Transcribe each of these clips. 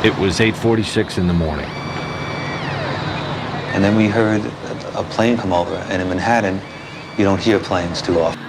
It was 8:46 in the morning. And then we heard a plane come over, and in Manhattan, you don't hear planes too often.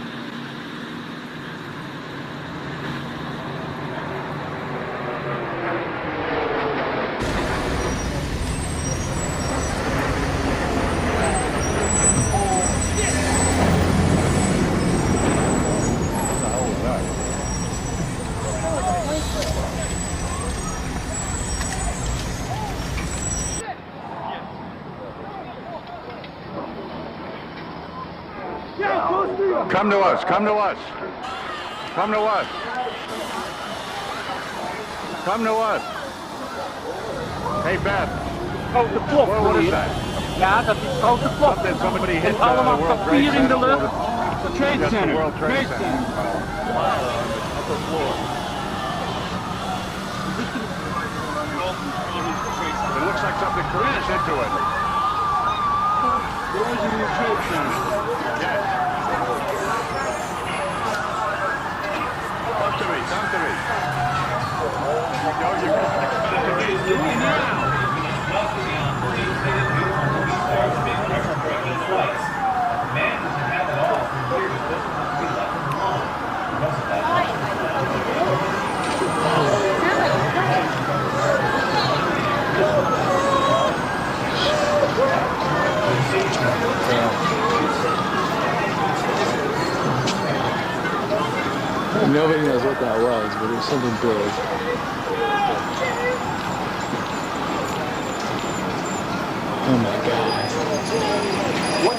Come to us, come to us. Come to us. Come to us. Hey, Beth. Grote klok, What is meneer. that? Ja, dat is grote klok. Somebody hit En allemaal the World Trade papier in de Center. lucht. Trade That's the Center. World Trade Trade Center. Center. Upper floor. It looks like something crashed into it. Doors in the Trade Center. Yes. Talk to me, talk to me. You go, now. Nobody knows what that was, but it was something big. Oh my God. What?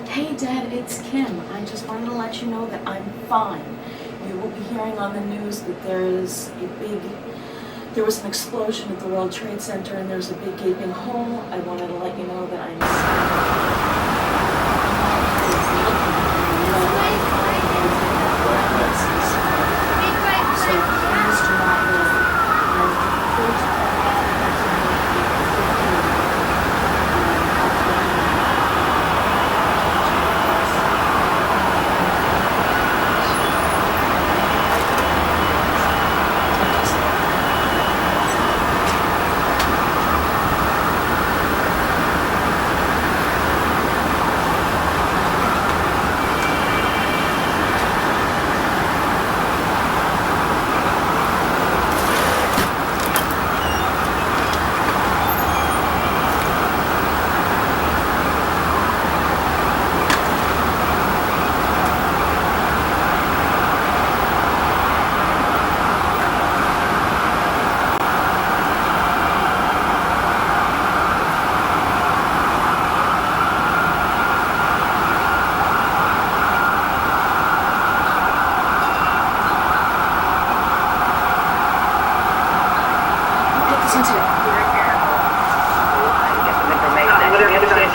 Hey Dad, it's Kim. I just wanted to let you know that I'm fine. You will be hearing on the news that there was an explosion at the World Trade Center and there's a big gaping hole. I wanted to let you know that I'm so please do not worry.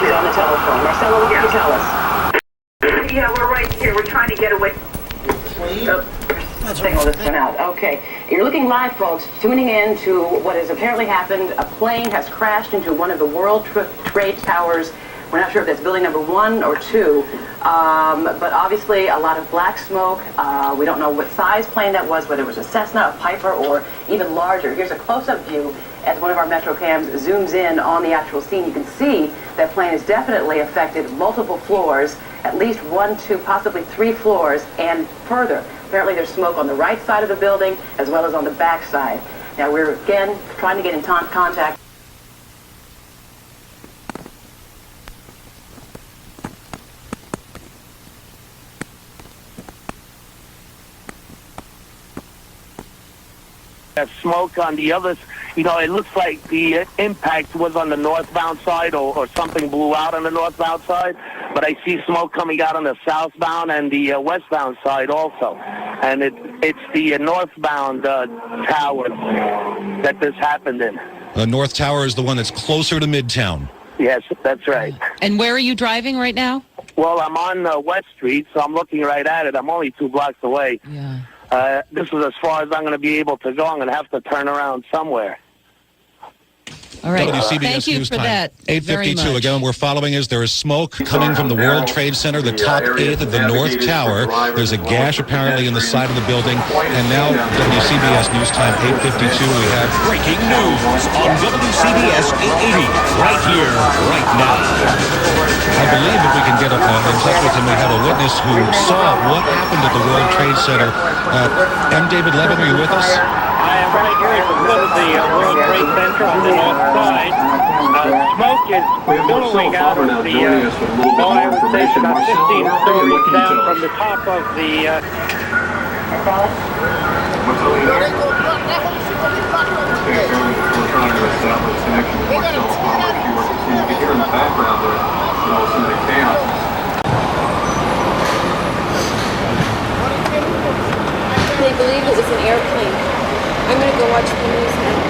On the telephone. Marcella, what can you tell us? Yeah, we're right here. We're trying to get away. Signal this one out. Okay. You're looking live, folks, tuning in to what has apparently happened. A plane has crashed into one of the World Trade Towers. We're not sure if that's building number 1 or 2, but obviously a lot of black smoke. We don't know what size plane that was, whether it was a Cessna, a Piper, or even larger. Here's a close-up view as one of our Metro cams zooms in on the actual scene. You can see that plane has definitely affected multiple floors, at least 1, 2, possibly 3 floors, and further. Apparently there's smoke on the right side of the building as well as on the back side. Now we're again trying to get in contact. That smoke on the others, you know, it looks like the impact was on the northbound side or something blew out on the northbound side, but I see smoke coming out on the southbound and the westbound side also. And it's the northbound tower that this happened in. The North Tower is the one that's closer to Midtown. Yes, that's right. And where are you driving right now? Well, I'm on West Street, so I'm looking right at it. I'm only 2 blocks away. Yeah. This is as far as I'm going to be able to go. I'm going to have to turn around somewhere. All right. WCBS Thank you News for time. that. 8:52. Again, we're following as there is smoke coming from the World Trade Center, the top 8th of the North Tower. There's a gash apparently in the side of the building. And now WCBS News time, 8:52. We have breaking news on WCBS 880, right here, right now. I believe if we can get in touch with him, we have a witness who saw what happened at the World Trade Center. M. David Levin, are you with us? I am right here at the foot of the World Trade Center on the north side. Smoke is billowing out of the, I would say it's about 15 stories down from the top of the... We're trying to establish connection with Marcel Palmer. You can hear in the background some of the chaos. They believe it was an airplane. I'm going to go watch the news now.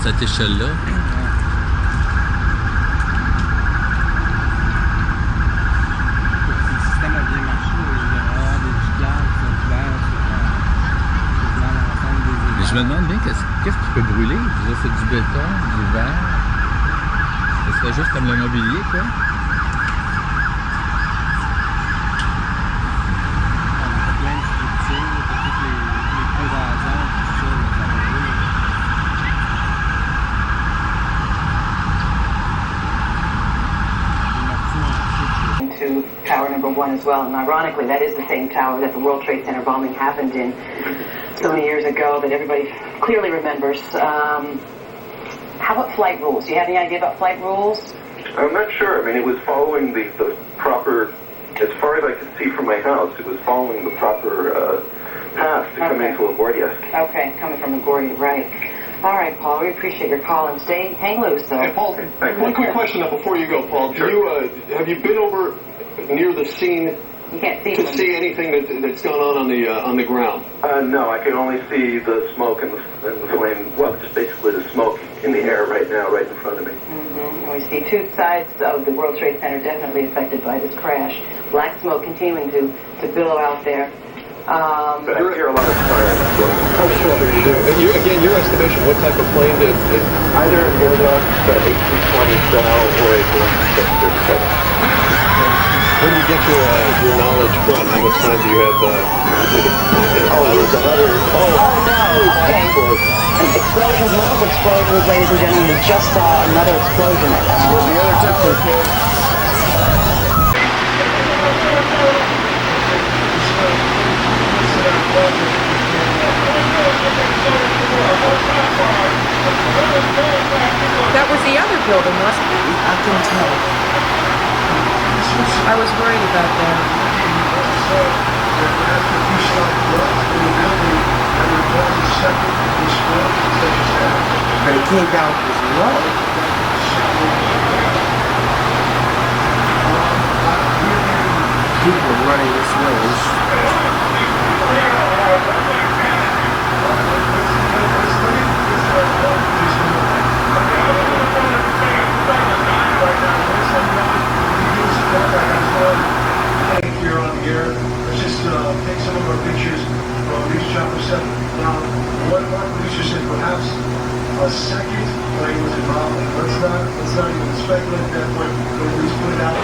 cette échelle-là. Je me demande bien qu'est-ce qui peut brûler. Je veux dire, c'est du béton, du verre. Ce serait juste comme le mobilier, quoi. Plein de structures, toutes les crevaisons, tout ça, ça va brûler. To tower number 1 as well, and ironically that is the same tower that the World Trade Center bombing happened in so many years ago that everybody clearly remembers. How about flight rules? Do you have any idea about flight rules? I'm not sure. I mean, it was following the proper, as far as I could see from my house, it was following the proper path to come into LaGuardia. Okay, coming from LaGuardia, right. All right, Paul, we appreciate your call and hang loose, though. Hey, Paul, one quick question before you go, Paul. Sure. Have you been over near the scene you can't see to see anything that's gone on the ground? No, I can only see the smoke and the flame. Well, just basically the smoke in the air right now, right in front of me. Mm-hmm. We see two sides of the World Trade Center definitely affected by this crash. Black smoke continuing to billow out there. But I hear a lot of sirens. I'm sure there you do. Again, your estimation, what type of plane did either an Airbus, the A320 style, or a Boeing 737. Where do you get your knowledge from? How much time do you have? There's another. Oh no! Okay. Explosions, multiple explosions, ladies and gentlemen. We just saw another explosion. The other tower. That was the other building, wasn't it? I can tell. I was worried about that. But it came down as low. People running this way. Here on the air, let's just take some of our pictures from News Chopper 7. Now, one producer said perhaps a second plane was involved. Let's not even speculate at that point, but at least put it out.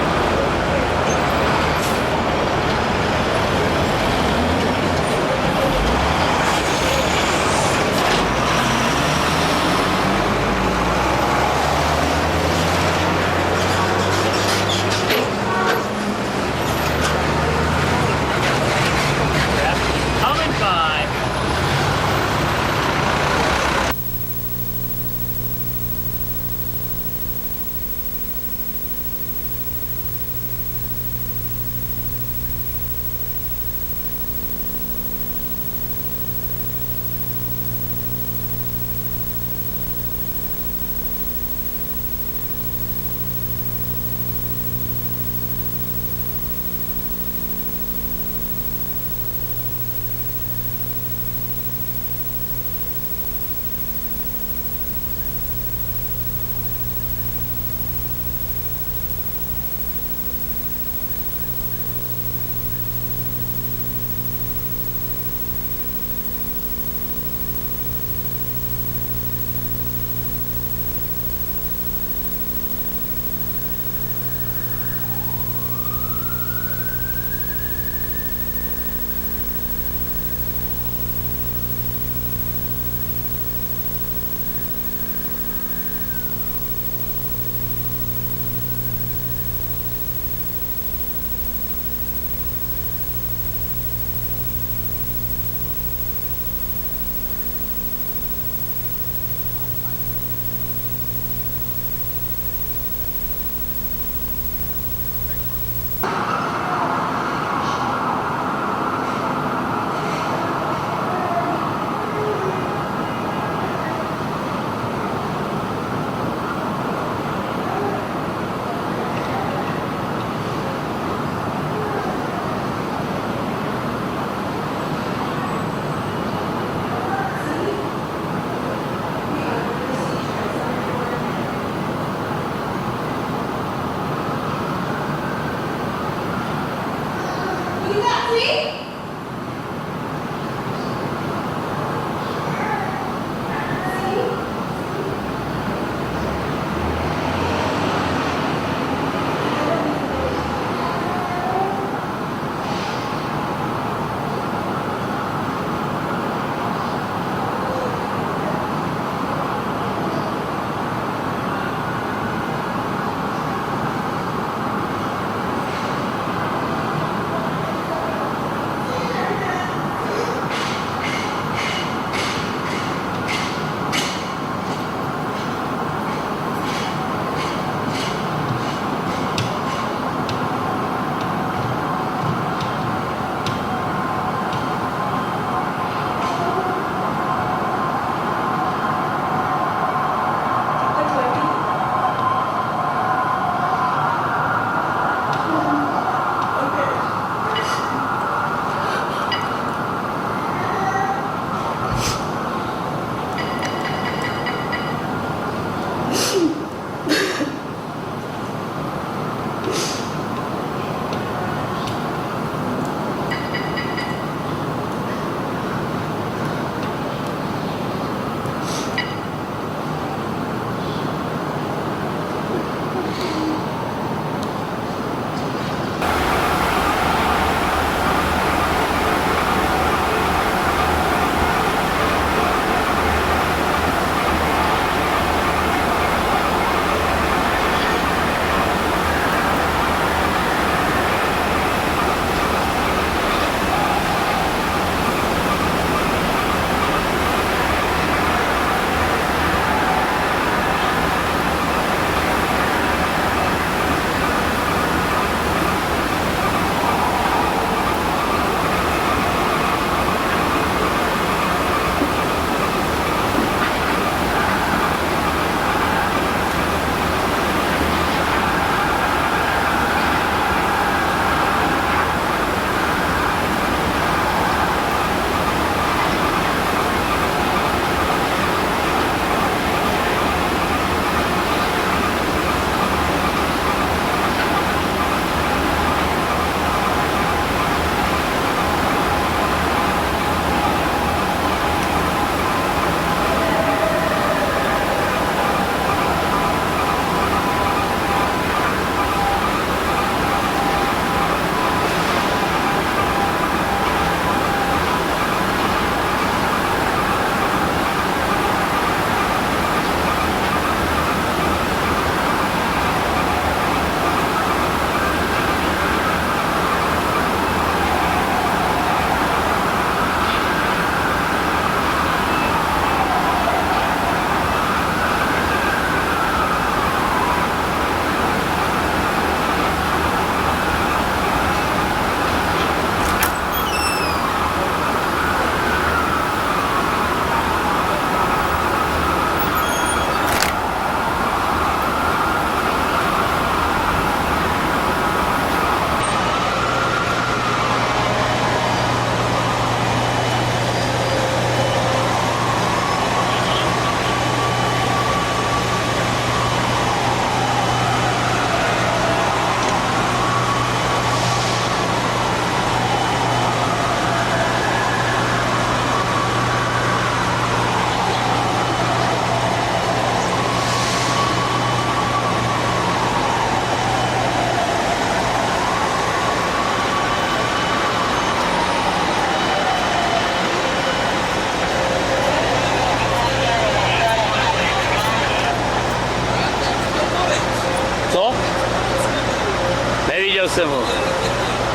mu?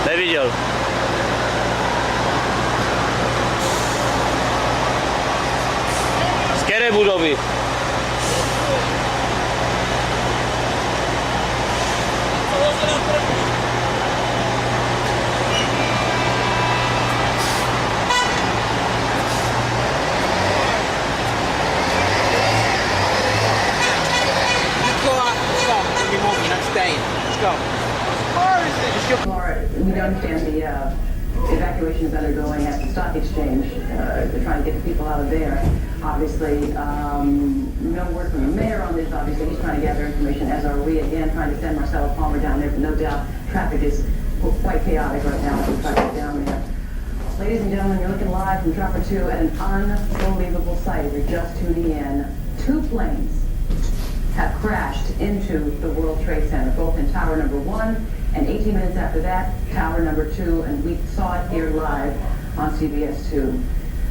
Neviděl. Z které budovy? We understand the evacuation is undergoing at the stock exchange. They're trying to get the people out of there. Obviously, no word from the mayor on this. Obviously, he's trying to gather information, as are we. Again, trying to send Marcella Palmer down there. But no doubt, traffic is quite chaotic right now as we try to get down there. Ladies and gentlemen, you're looking live from Dropper 2 at an unbelievable sight. If you're just tuning in, 2 planes have crashed into the World Trade Center, both in Tower Number 1 and 18 minutes after that, Tower Number 2, and we saw it here live on CBS 2.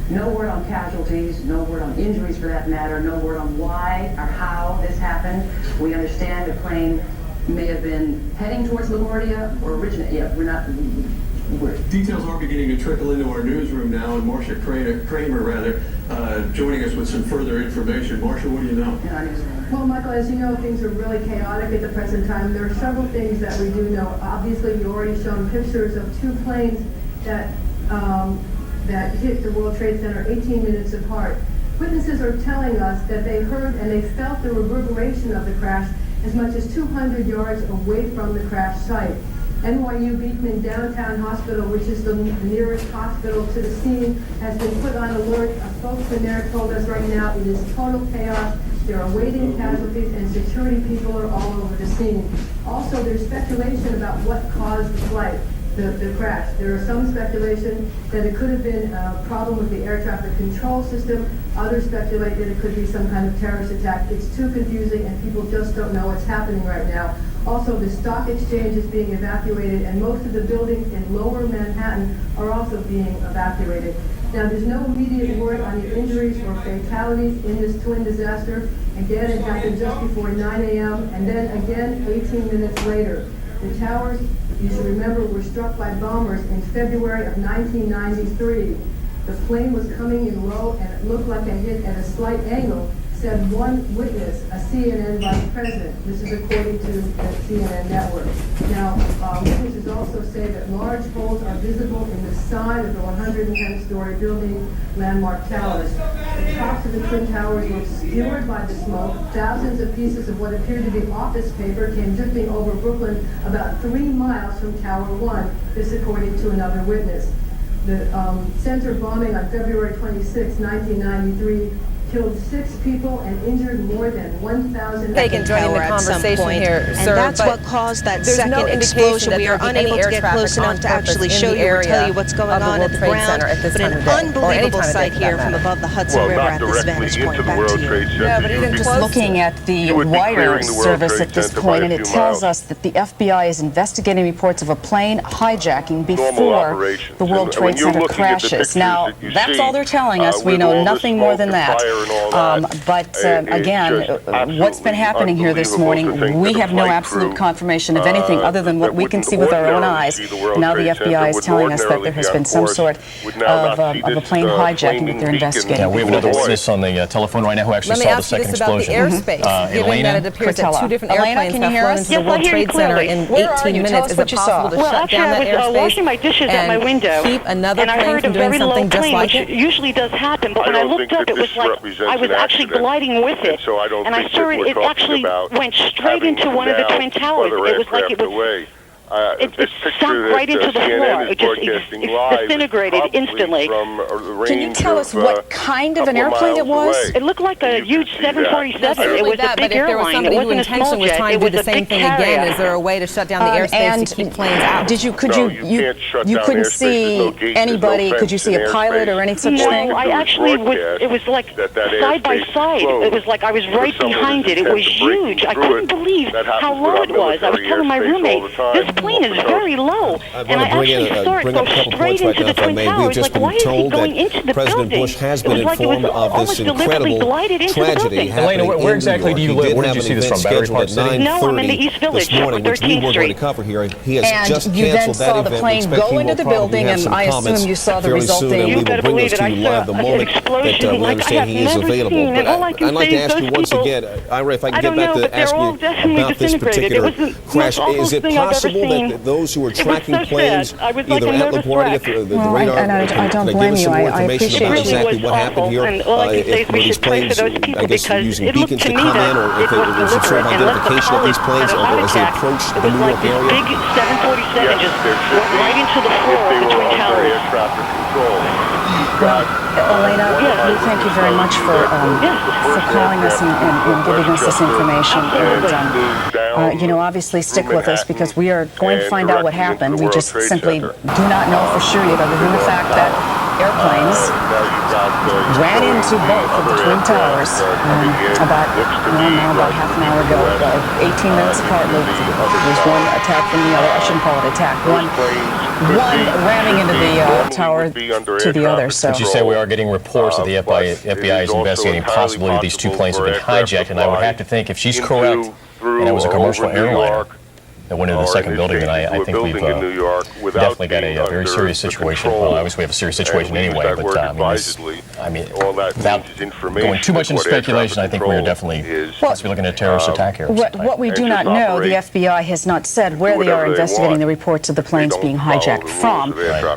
No word on casualties, no word on injuries for that matter, no word on why or how this happened. We understand the plane may have been heading towards LaGuardia or originating. Yeah, we're not. Details are beginning to trickle into our newsroom now, and Marcia Kramer, joining us with some further information. Marcia, what do you know? Well, Michael, as you know, things are really chaotic at the present time. There are several things that we do know. Obviously, you already shown pictures of 2 planes that that hit the World Trade Center 18 minutes apart. Witnesses are telling us that they heard and they felt the reverberation of the crash as much as 200 yards away from the crash site. NYU Beekman Downtown Hospital, which is the nearest hospital to the scene, has been put on alert. Folks in there told us right now it is total chaos. There are waiting casualties and security people are all over the scene. Also, there's speculation about what caused the flight, the crash. There is some speculation that it could have been a problem with the air traffic control system. Others speculate that it could be some kind of terrorist attack. It's too confusing and people just don't know what's happening right now. Also, the stock exchange is being evacuated and most of the buildings in lower Manhattan are also being evacuated. Now, there's no immediate word on the injuries or fatalities in this twin disaster. Again, it happened just before 9 a.m. and then again 18 minutes later. The towers, you should remember, were struck by bombers in February of 1993. The plane was coming in low and it looked like a hit at a slight angle, said one witness, a CNN vice president. This is according to the CNN network. Now, witnesses also say that large holes are visible in the side of the 110-story building, Landmark Towers. The tops of the Twin Towers were obscured by the smoke. Thousands of pieces of what appeared to be office paper came drifting over Brooklyn about 3 miles from Tower 1, this according to another witness. The center bombing on February 26, 1993, killed 6 people and injured more than 1,000. Taken joining the conversation here, sir, and that's what caused that second explosion. We are unable to get close enough to actually show you or tell you what's going on at the ground. But an unbelievable sight here from above the Hudson River at this vantage point. Back to you. Yeah, but even just looking at the wire service at this point, and it tells us that the FBI is investigating reports of a plane hijacking before the World Trade Center crashes. Now, that's all they're telling us. We know nothing more than that. But again, what's been happening here this morning, we have no absolute confirmation of anything other than what we can see with our own eyes. Now the FBI is telling us that there has been some sort of a plane hijacking that they're investigating. Yeah, we have another witness on the telephone right now who actually saw the second explosion. Let me ask you this about the airspace. Given that it appears that 2 different airplanes have flown into the World Trade Center in 18 minutes, is it possible to shut down that airspace? Well, actually, I was washing my dishes at my window, keep another and I plane heard from a doing very low something just plane, like which it? usually does happen, but when I looked up, it was like I was actually gliding with it, and I saw it actually went straight into one of the Twin Towers. It was like it was... It sunk right into the floor. It just disintegrated instantly. Can you tell us what kind of an airplane it was? It looked like a huge 747. It was a big airline. It wasn't a small jet. It was a big carrier. Is there a way to shut down the airspace to keep planes out? Did you couldn't see anybody? Could you see a pilot or any such thing? No, I actually was. It was like side by side. It was like I was right behind it. It was huge. I couldn't believe how low it was. I was telling my roommate, this plane is very low, and I actually saw it go straight into the Twin Towers. Like, why is he going into the building? Bush has been it was like it was almost deliberately glided into the building. Elena, where exactly do you live? Where did you see this from? Battery Park City? No, I'm in the East Village, 13th Street. And you then saw the plane go into the building, and I assume you saw the resulting. You better believe it. I saw an explosion like I have never seen, and all I can say is those people. Ira, if I can I get don't back know, to but they're ask all you definitely about this disintegrated. It particular was the crash, most is awful it thing I've ever possible seen. that those who were It was tracking so planes, sad. I was like either a at nervous LaGuardia, wreck. the radar, I don't can blame give us you. some more I information appreciate about it. exactly It what was happened awful. here? And all I can say is we should pray for those people I guess, because using it looked beacons to to me come in, that or it if was it was a sort of deliberate, unless the identification of these pilot planes had a heart as they attack. approached It the was New like York this area? big 747 just went right into the floor of the Twin Towers. Elena, thank you very much for calling us and giving us this information. And, you know, obviously stick with us because we are going to find out what happened. We just simply do not know for sure yet, other than the fact that airplanes ran into both of the Twin Towers about half an hour ago, 18 minutes apart. There was one attack from the other. I shouldn't call it attack. One ramming into the tower to the other. So But you say we are getting reports that the FBI is investigating possibly that these two planes have been hijacked, and I would have to think if she's correct, and it was a commercial airliner that went into the second building, then I think we've definitely got a very serious situation. Well, obviously we have a serious situation anyway, but I mean, without going too much into speculation, I think we are definitely possibly looking at a terrorist attack here. What we do not know, the FBI has not said where they are investigating the reports of the planes being hijacked from.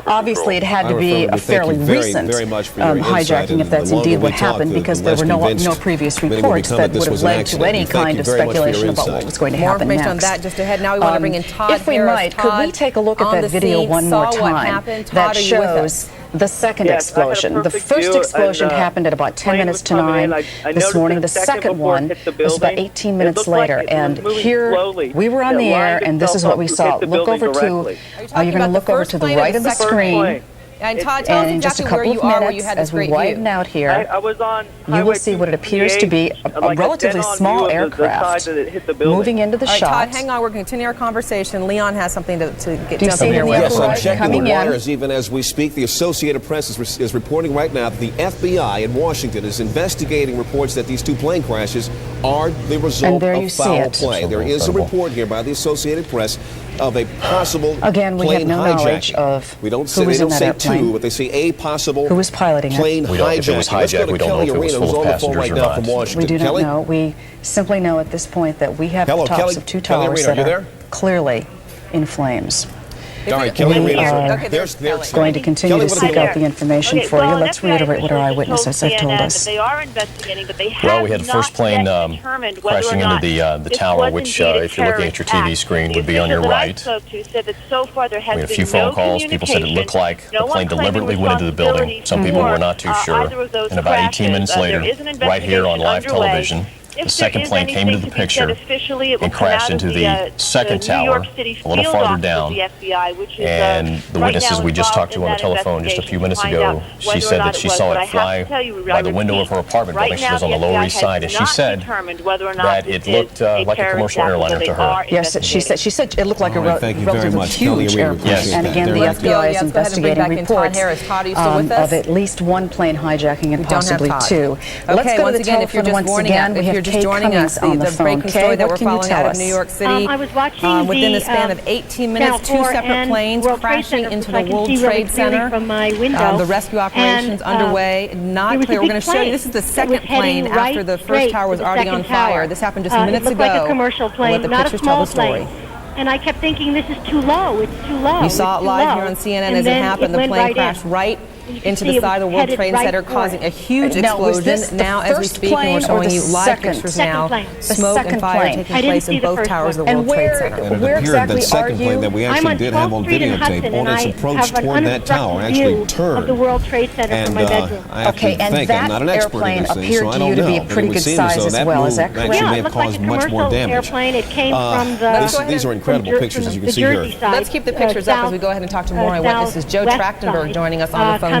Obviously, it had to be a fairly recent hijacking, if that's indeed what happened, because there were no previous reports that would have led to any kind of speculation about what was going to happen next. More information on that just ahead. Now we want to bring in Todd If we might, could we take a look at that video one more time that shows the second explosion? The first explosion happened at about 10 minutes to 9 this morning. The second one was about 18 minutes later. And here we were on the air, and this is what we saw. Look over to, you're going to look over to the right of the screen. And Todd, tell us exactly where you are, where you had this great view. As we widen out here, I was on you will see what it appears to be a relatively small aircraft moving into the shot. Todd, hang on. We're going to continue our conversation. Leon has something to get Do you see here the with. Yes, I'm checking coming the wires even as we speak. The Associated Press is reporting right now that the FBI in Washington is investigating reports that these two plane crashes are the result of foul play. There is a report here by the Associated Press of a possible Again, we have no knowledge hijacking. of We don't who say, was they in don't that say airplane. two, but they say a possible who was piloting plane it. We don't, if it was hijacked, we don't know if it was full of passengers or not. We do not know. We simply know at this point that we have the tops of two towers that are clearly in flames. All right, Kelly We Reno. are going to continue to seek out the information for you. Let's reiterate what our eyewitnesses have told us. They are investigating, but they have Well, we had the first plane crashing into the tower, which, if you're looking at your TV screen, would be on your right. We had a few phone calls. People said it looked like the plane deliberately went into the building. Some people were not too sure. And about 18 minutes later, right here on live television, the second plane came into the picture and crashed into the second tower a little farther down. And the witnesses we just talked to on the telephone just a few minutes ago, she said that she saw it fly by the window of her apartment building. She was on the Lower East Side, and she said that it looked like a commercial airliner to her. Yes, she said it looked like a relatively huge airplane. Yes. And again, the FBI is investigating reports of at least one plane hijacking and possibly two. Let's go to the telephone once again. We have Kate Cummings on the phone. Kate, what can you tell us? New York City. I was watching within the span of 18 minutes, two separate planes crashing into the World Trade Center. From my window. The rescue operations underway. Not clear. We're going to show you. This is the second plane after the first tower was already on fire. This happened just minutes ago. It looked like a commercial plane, not a small plane. And I kept thinking, this is too low. It's too low. You saw it live here on CNN as it happened. The plane crashed right into the side of the World Trade Center, causing a huge explosion. Now, as we speak, and we're showing you live pictures now, smoke and fire taking place in both towers of the World Trade Center. And it appeared that second plane that we actually did have on videotape on its approach toward that tower actually turned. The World Trade Center from my bedroom. I have to think, I'm not an expert in this thing, so I don't know. To be a pretty good size as well. Is that correct? Actually may have caused much more damage. It came from the. These are incredible pictures, as you can see here. Let's keep the pictures up as we go ahead and talk to more eyewitnesses. Joe Trachtenberg joining us on the phone.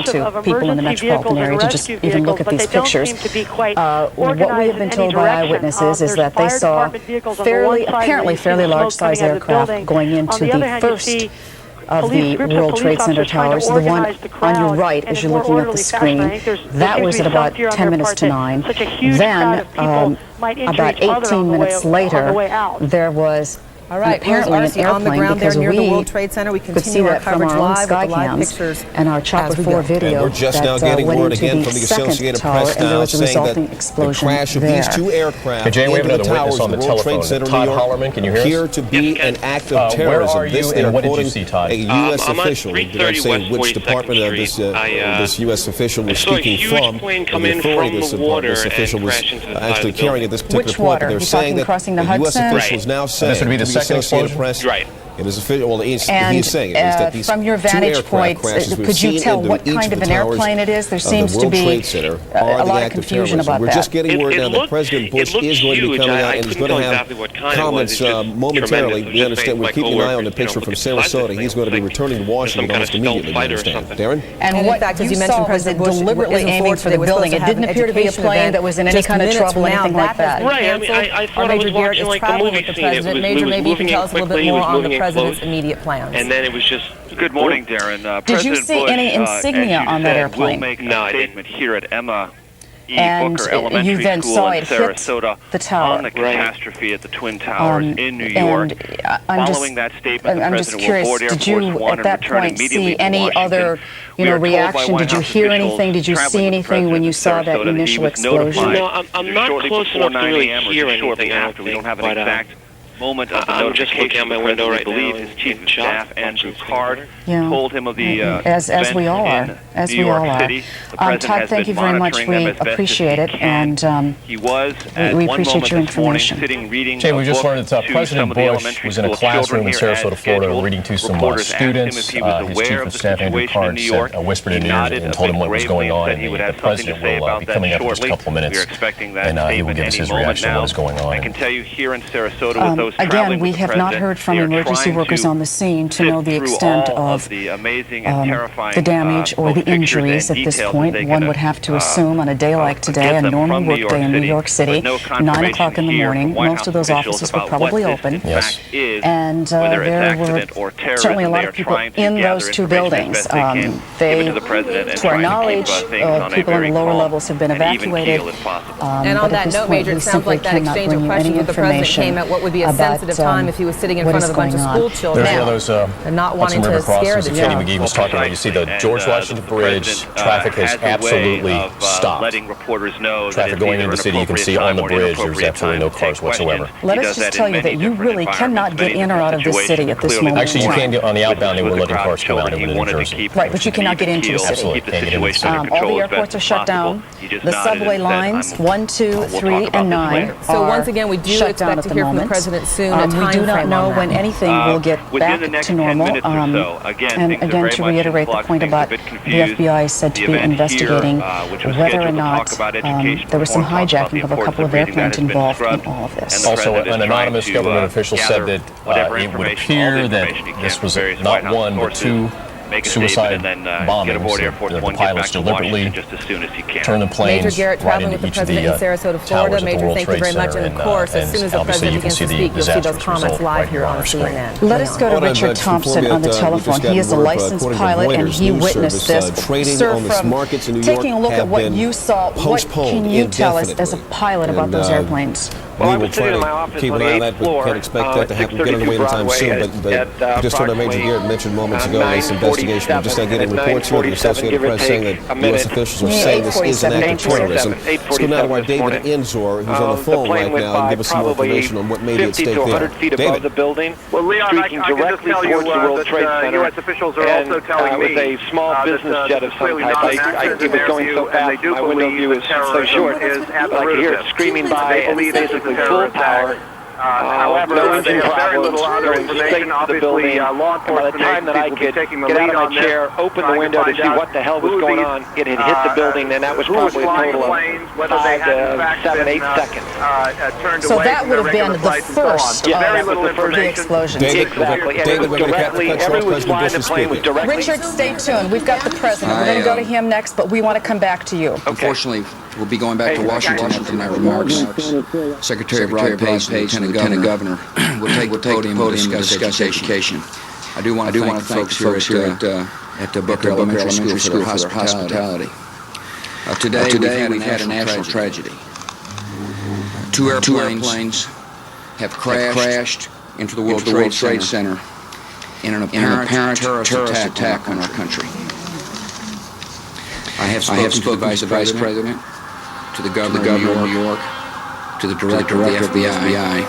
to people in the metropolitan area to just even look at these pictures. What we have been told by eyewitnesses is that they saw apparently fairly large-sized aircraft going into the first of the World Trade Center towers. The one on your right, as you're looking at the screen, that was at about 10 minutes to 9. Then, about 18 minutes later, there was apparently an airplane, on the ground because there near we the World Trade Center. We could see that from our own sky cams and our Chopper 4 video. And we're just now getting word again from the Associated Press now saying that the crash of these two aircraft into the towers of the World Trade Center in New York appear to be an act of terrorism. Where are you, and what did you see, Todd? A U.S. official, did I say which department of this U.S. official was speaking from, the authority this official was actually carrying at this particular point. But they're saying that the U.S. official is now saying to the Associated Press, right. It is official. Well, he's saying is that these from your vantage point, could you tell what kind of an airplane it is? There seems to be a lot of confusion about that. We're just getting word now that President Bush is going to be coming out and is going to have comments momentarily. We understand. We're keeping an eye on the picture from Sarasota. He's going to be returning to Washington almost immediately. We understand. Darren? And what you saw was it deliberately aiming for the building. It didn't appear to be a plane that was in any kind of trouble, anything like that. Right. I mean, I thought I was watching like a movie scene. It was moving in quickly. He was moving in close. Immediate plans. And then it was just. Good morning, Darren. Did you see any insignia on that airplane? We'll make a statement here at Emma E. And Booker Elementary you then School saw in it hit Sarasota the tower. on the catastrophe at the Twin Towers in New York. Following that statement, the president will board Air Force One and return immediately to Washington. Any other, reaction? Did you hear anything? Did you see anything when you saw that initial explosion? No, I'm not close enough to really hear anything after. We don't have an exact moment of the I'm just looking out my window right now. Believes his chief of staff, Andrew Card, told him of the as we all are. As we all are. Todd, thank you very much. We appreciate it, and he was we appreciate your information. Jay, we just learned that President Bush was in a classroom in Sarasota, Florida, reading to some students. His chief of staff, Andrew Card, whispered in his ear and told him what was going on, and the president will be coming up in just a couple of minutes, and he will give us his reaction to what is going on. I can tell you here in Sarasota with those again, we have not heard from emergency workers on the scene to know the extent of the damage or the injuries at this point. One would have to assume on a day like today, a normal work day in New York City, 9 o'clock in the morning, most of those offices were probably open. Yes. And there were certainly a lot of people in those two buildings. To our knowledge, people on the lower levels have been evacuated. And on that note, Major, it sounds like that exchange of questions with the president came at what would be a sensitive time if he was sitting in front of a bunch of school children and not wanting to scare the children. Katie McGee was talking about, you see the George Washington Bridge, traffic has absolutely stopped. Letting reporters know traffic going into the city, you can see on the bridge, there's absolutely no cars whatsoever. Let us just tell you that you really cannot get in or out of this city at this moment. Actually, you can get on the outbound, and we're letting cars come out into New Jersey. Right, but you cannot get into the city. Absolutely, can't get into the city. All the airports are shut down. The subway lines, 1, 2, 3, and 9 So once again, we do expect to hear from the president soon. We do not know when anything will get back to normal. And again, to reiterate the point about the FBI is said to be investigating whether or not there was some hijacking of a couple of airplanes involved in all of this. Also, an anonymous government official said that it would appear that this was not one but two suicide bombings. The pilots deliberately turned the planes Major Garrett traveling with the president in Sarasota, Florida. Major, thank you very much. And of course, as soon as the president begins to speak, you'll see those comments live here on CNN. Let us go to Richard Thompson on the telephone. He is a licensed pilot, and he witnessed this. Sir, from taking a look at what you saw, what can you tell us as a pilot about those airplanes? Well, I was sitting in my office on the 8th floor. Can't expect that to happen. Get underway anytime soon. But just heard our Major Garrett mentioned moments ago this investigation. We're just not getting reports here. The Associated Press saying that U.S. officials are saying this is an act of terrorism. Let's go now to our David Enzor, who's on the phone right now, and give us some more information on what may be at stake there. 100 feet above the building, streaking directly towards the World Trade Center. U.S. officials are also telling me with a small business jet of some type. It was going so fast, my window view is so short. I could hear it screaming by and basically full power. However, no engine there's very little other problems, information. Obviously, law enforcement by the time that I could get out of my chair, open the window to see what the hell was going on, it had hit the building, and that was probably a total of 5 to 7, 8 seconds. So that would have been the first of the explosions. Exactly, and it was directly, everyone was flying the plane was directly. Richard, stay tuned. We've got the president. We're going to go to him next, but we want to come back to you. Unfortunately, we'll be going back to Washington after my remarks. Secretary Rod Pace, Lieutenant Governor, will take the podium to discuss education. I do want to thank the folks here at the Booker Elementary School for their hospitality. Today we've had a national tragedy. Two airplanes have crashed into the World Trade Center in an apparent terrorist attack on our country. I have spoken to the Vice President, to the Governor of New York, to the Director of the FBI,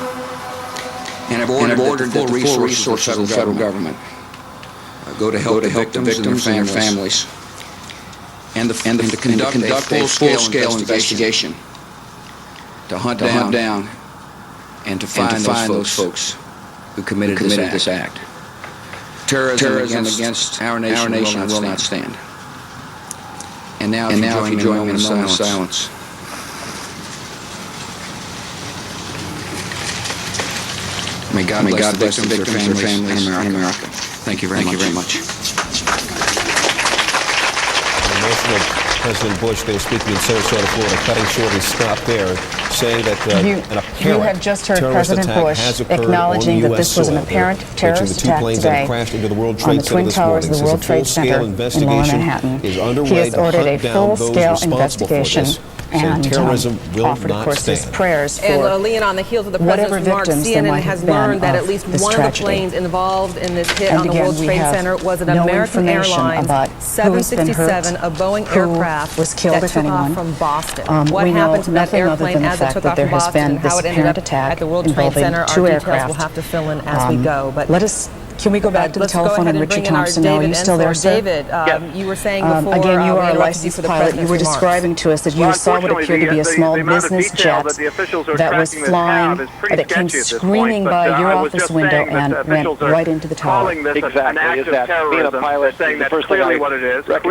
and I've ordered that the full resources of the federal government go to help the victims and their families, and to conduct a full-scale investigation to hunt down and to find those folks who committed this act. Terrorism against our nation will not stand. And now if you join me in a moment of silence. May God bless the victims, their families, and America. Thank you very much. President Bush, they were speaking in Sarasota, Florida, cutting short his stop there, saying that an apparent you have just heard President Bush acknowledging that this was an apparent terrorist attack today on the Twin Towers of the World Trade Center in Lower Manhattan. He has ordered a full-scale investigation and offered, of course, his prayers for Leon, on the heels of the whatever president's remarks, victims there CNN might has have been learned that of at least this one tragedy. of the planes involved in this hit And on the again, World we Trade have Center was an no American information Airlines about who's been 767, hurt, a Boeing who aircraft was killed, that if took anyone. off from Boston. What we know happened to that nothing other airplane than the as it fact took that off there from has Boston been and how this it ended apparent up attack at the World Trade involving Center? Our two details aircraft. we'll have to fill in as we go. But Can we go back to the telephone and Richard Thompson? Are you still there, sir? David, you were saying before again, you are a we licensed for the pilot. You were president's describing to us that you saw what appeared to be a small business jet that was flying, that came screaming by your office window and ran right into the tower. Exactly. Is that being a pilot, the first thing I recognized that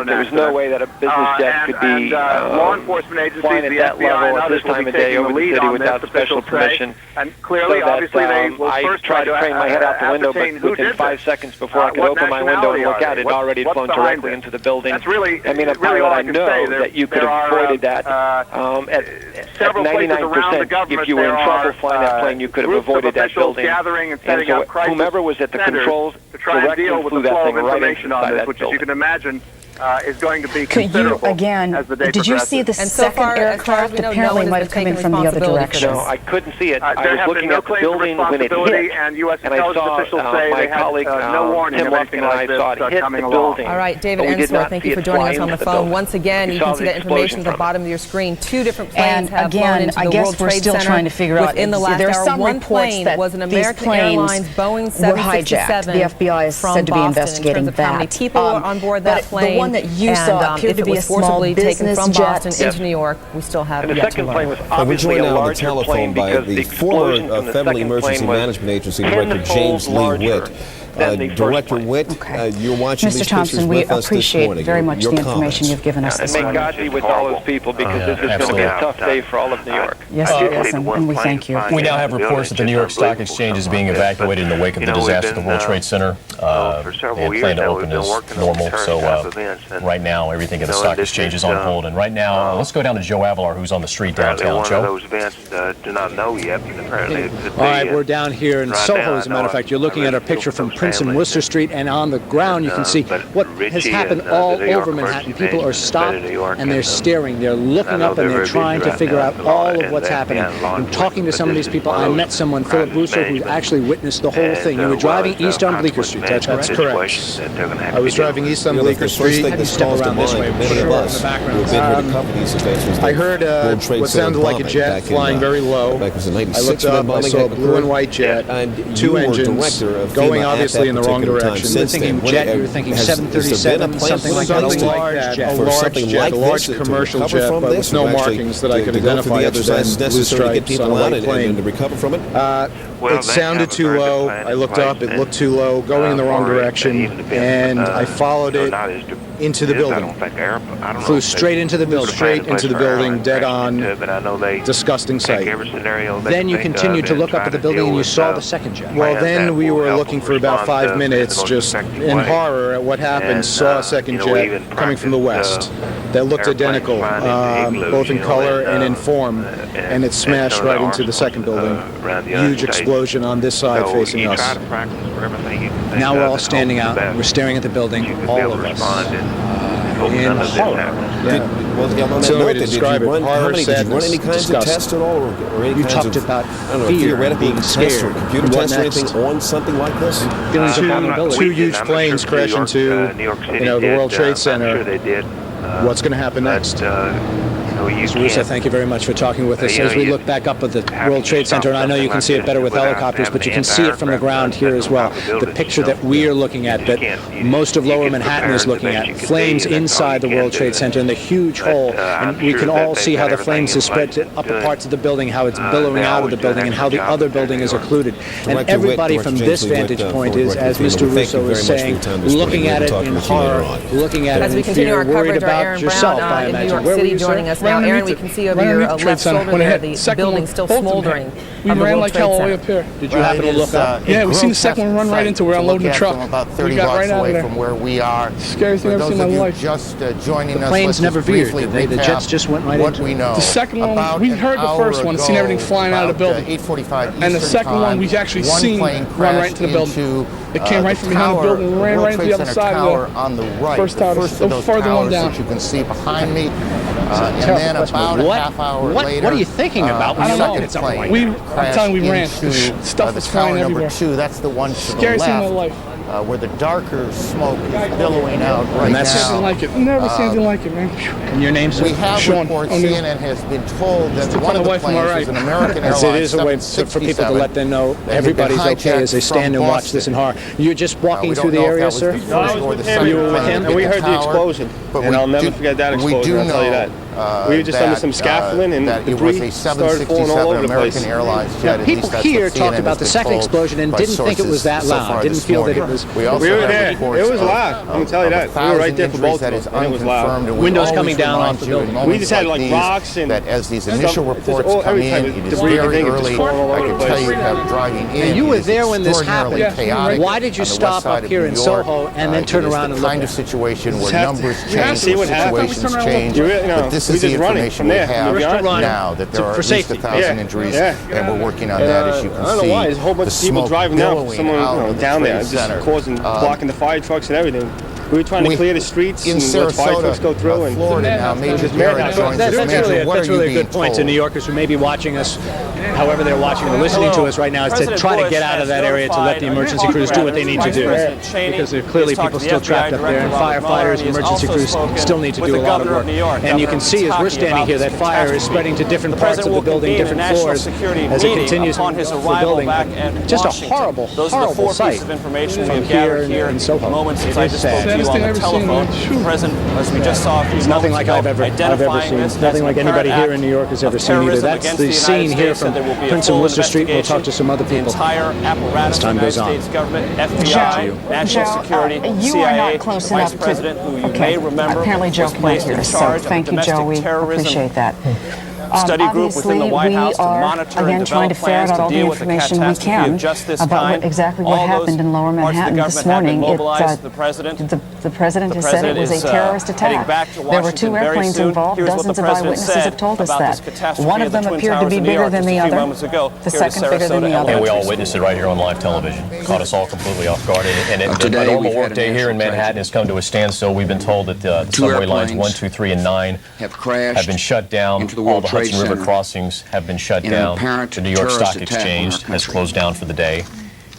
there was no way that a business jet could be law enforcement agencies, flying at that level at this time of day over the city without special permission. And clearly, obviously, they will first tried to crane my head out the window, but within 5 seconds before I could open my window and look out, it already had flown directly into the building. That's really, I mean, a pilot, I know that you could have avoided that at 99%. If you were in trouble flying that plane, you could have avoided that building. And so whomever was at the controls directly flew that thing right into that which, building. as you can imagine, is going to be considerable as the day did you see the second aircraft apparently might have come in from the other direction? No, I couldn't see it. I was looking at the building when it hit, and U.S. and I saw my colleague Tim Lufkin and I saw it hit the building. All right, David Ensler, thank you for joining us on the phone. Once again, you can see that information at the bottom of your screen. 2 different planes have flown into the World Trade Center trying to figure out within the last there are hour. some One reports plane that was an these American planes Airlines Boeing were hijacked. 767 The FBI is said to be investigating in terms of how many that. people were on board that plane. The one that you saw appeared to be a small business from jet. Boston into New York. We still have and the yet second to plane learn. was obviously a larger plane because the former explosion from the Federal second Emergency plane was Management Agency Director James Lee larger Witt. than the Director Witt, you're watching Mr. these Thompson, pictures we with us this appreciate morning. very much Your the information comments. you've given us And this may morning. God be with all those people because this is going to be a tough day for all of New York. Yes, it is, and we thank you. We now have reports that the New York Stock Exchange is being evacuated in the wake of the disaster at the World Trade Center. They had planned to open as normal, so right now everything at the Stock Exchange is on hold. And right now, let's go down to Joe Avalar, who's on the street downtown. Joe? Those events do not know yet, but apparently it could be. All right, we're down here in Soho, as a matter of fact. You're looking at a picture from Prince and Worcester Street, and on the ground you can see what has happened all over Manhattan. People are stopped and they're staring. They're looking up and they're trying to figure out all of what's happening. I'm talking to some of these people. I met someone, Philip Brewster, who actually witnessed the whole thing. You were driving east on Bleecker Street, that's correct? That's correct. I was driving east on Bleecker Street. Let me step around this way. Many of us who have been here to cover these events was I heard what sounded like a jet flying very low. I looked up, I saw a blue and white jet, 2 engines, going obviously in the wrong direction. You're thinking jet, you're thinking 737, something like that, a large commercial jet, but with no markings that I could identify other than blue stripes on a white plane. To recover from it? It sounded too low. I looked up, it looked too low, going in the wrong direction, and I followed it into the building. Flew straight into the building, dead on, disgusting sight. Then you continued to look up at the building and you saw the second jet. Well, then we were looking for about 5 minutes just in horror at what happened, saw a second jet coming from the west. that looked identical, both in color and in form, and it smashed right into the second building. Huge explosion on this side facing us. Now we're all standing out, we're staring at the building, all of us, in horror. That's the only way to describe it. Horror, sadness, did you run any kinds of tests at all? Or any you kinds talked of, about theoretical being tests or computer tests or anything on something like this? Two huge planes crash into the World Trade Center. What's going to happen next? Lisa, thank you very much for talking with us. As we look back up at the World Trade Center, and I know you can see it better with helicopters, but you can see it from the ground here as well. The picture that we are looking at, that most of Lower Manhattan is looking at, flames inside the World Trade Center and the huge hole. And we can all see how the flames have spread to upper parts of the building, how it's billowing out of the building, and how the other building is occluded. And everybody from this vantage point is, as Mr. Russo is saying, looking at it in horror, looking at it in fear, worried about yourself, I imagine. New York City joining us now. Aaron, we can see over your left shoulder there, the building still smoldering. We ran like hell all the way up here. Did you happen to look up? Yeah, we seen the second one run right into where we're unloading the truck. About 30 we got blocks right out away of there. From where we are. Scariest thing I've ever seen in my life. Just joining us. The planes never veered, did they? The jets just went right into we know. The second one, we heard the first one, seen everything flying out of the building. 8:45 and the second one, we actually seen run right into the building. It came right from behind the building and ran right into the other side of the first tower. The further one down. That you can see behind me. And then about a half hour later, what are you thinking about? I don't know. I'm telling you, we ran. Stuff was flying everywhere. Number 2, that's the one to the Scariest thing in my left. life. Where the darker smoke is billowing out right now. Never like it. Never seen anything like it, man. And your name, sir? We have reports. CNN has been told that one of the planes is an American Airlines. It is a way for people to let them know everybody's okay as they stand and watch this in horror. You're just walking through the area, sir? No, I was with him. You were with him? And we heard the explosion. And I'll never forget that explosion, I'll tell you that. We were just under some scaffolding and debris started falling all over the place. People here talked about the second explosion and didn't think it was that loud. Didn't feel that it was. We were there. It was loud. I'm going to tell you that. We were right there for both of us, and it was loud. Windows coming down off the building. We just had like rocks and that as these initial reports come in, it is very early. I can tell you that driving in. And you were there when this happened. Chaotic. Why did you stop up here in Soho and then turn around and look? Kind of situation where numbers change, situations change. But this is the information we have now, that there are at least 1,000 injuries, and we're working on that, as you can see. I don't know why. There's a whole bunch of people driving now. Someone down there just causing, blocking the fire trucks and everything. We were trying to clear the streets and let fire trucks go through. And Florida now, Major Garrett joins us. That's really a good point to New Yorkers who may be watching us, however they're watching or listening to us right now, is to try to get out of that area to let the emergency crews do what they need to do. Because there are clearly people still trapped up there, and firefighters and emergency crews still need to do a lot of work. And you can see as we're standing here that fire is spreading to different parts of the building, different floors, as it continues to the building. Just a horrible, horrible sight here in Soho. It is sad. You on the telephone. Present, as we just saw a few nothing like I've ever seen. Nothing like anybody here in New York has ever seen either. That's the scene here from Prince and Worcester Street. We'll talk to some other people as time goes on. FBI, National Security, you CIA, are not close Vice enough President, who you may remember, apparently Joe cannot hear us, so thank you, Joe. We appreciate that. Study group within the White House to monitor and develop plans to deal with the catastrophe of just this kind. Exactly what happened in Lower Manhattan this morning. The president has said it was a terrorist attack. There were 2 airplanes involved. Dozens of eyewitnesses have told us that. One of them appeared to be bigger than the other. The second bigger than the other. And we all witnessed it right here on live television. Caught us all completely off guard. And the normal workday here in Manhattan has come to a standstill. We've been told that the subway lines 1, 2, 3, and 9 have been shut down. All the Hudson River crossings have been shut down. The New York Stock Exchange has closed down for the day.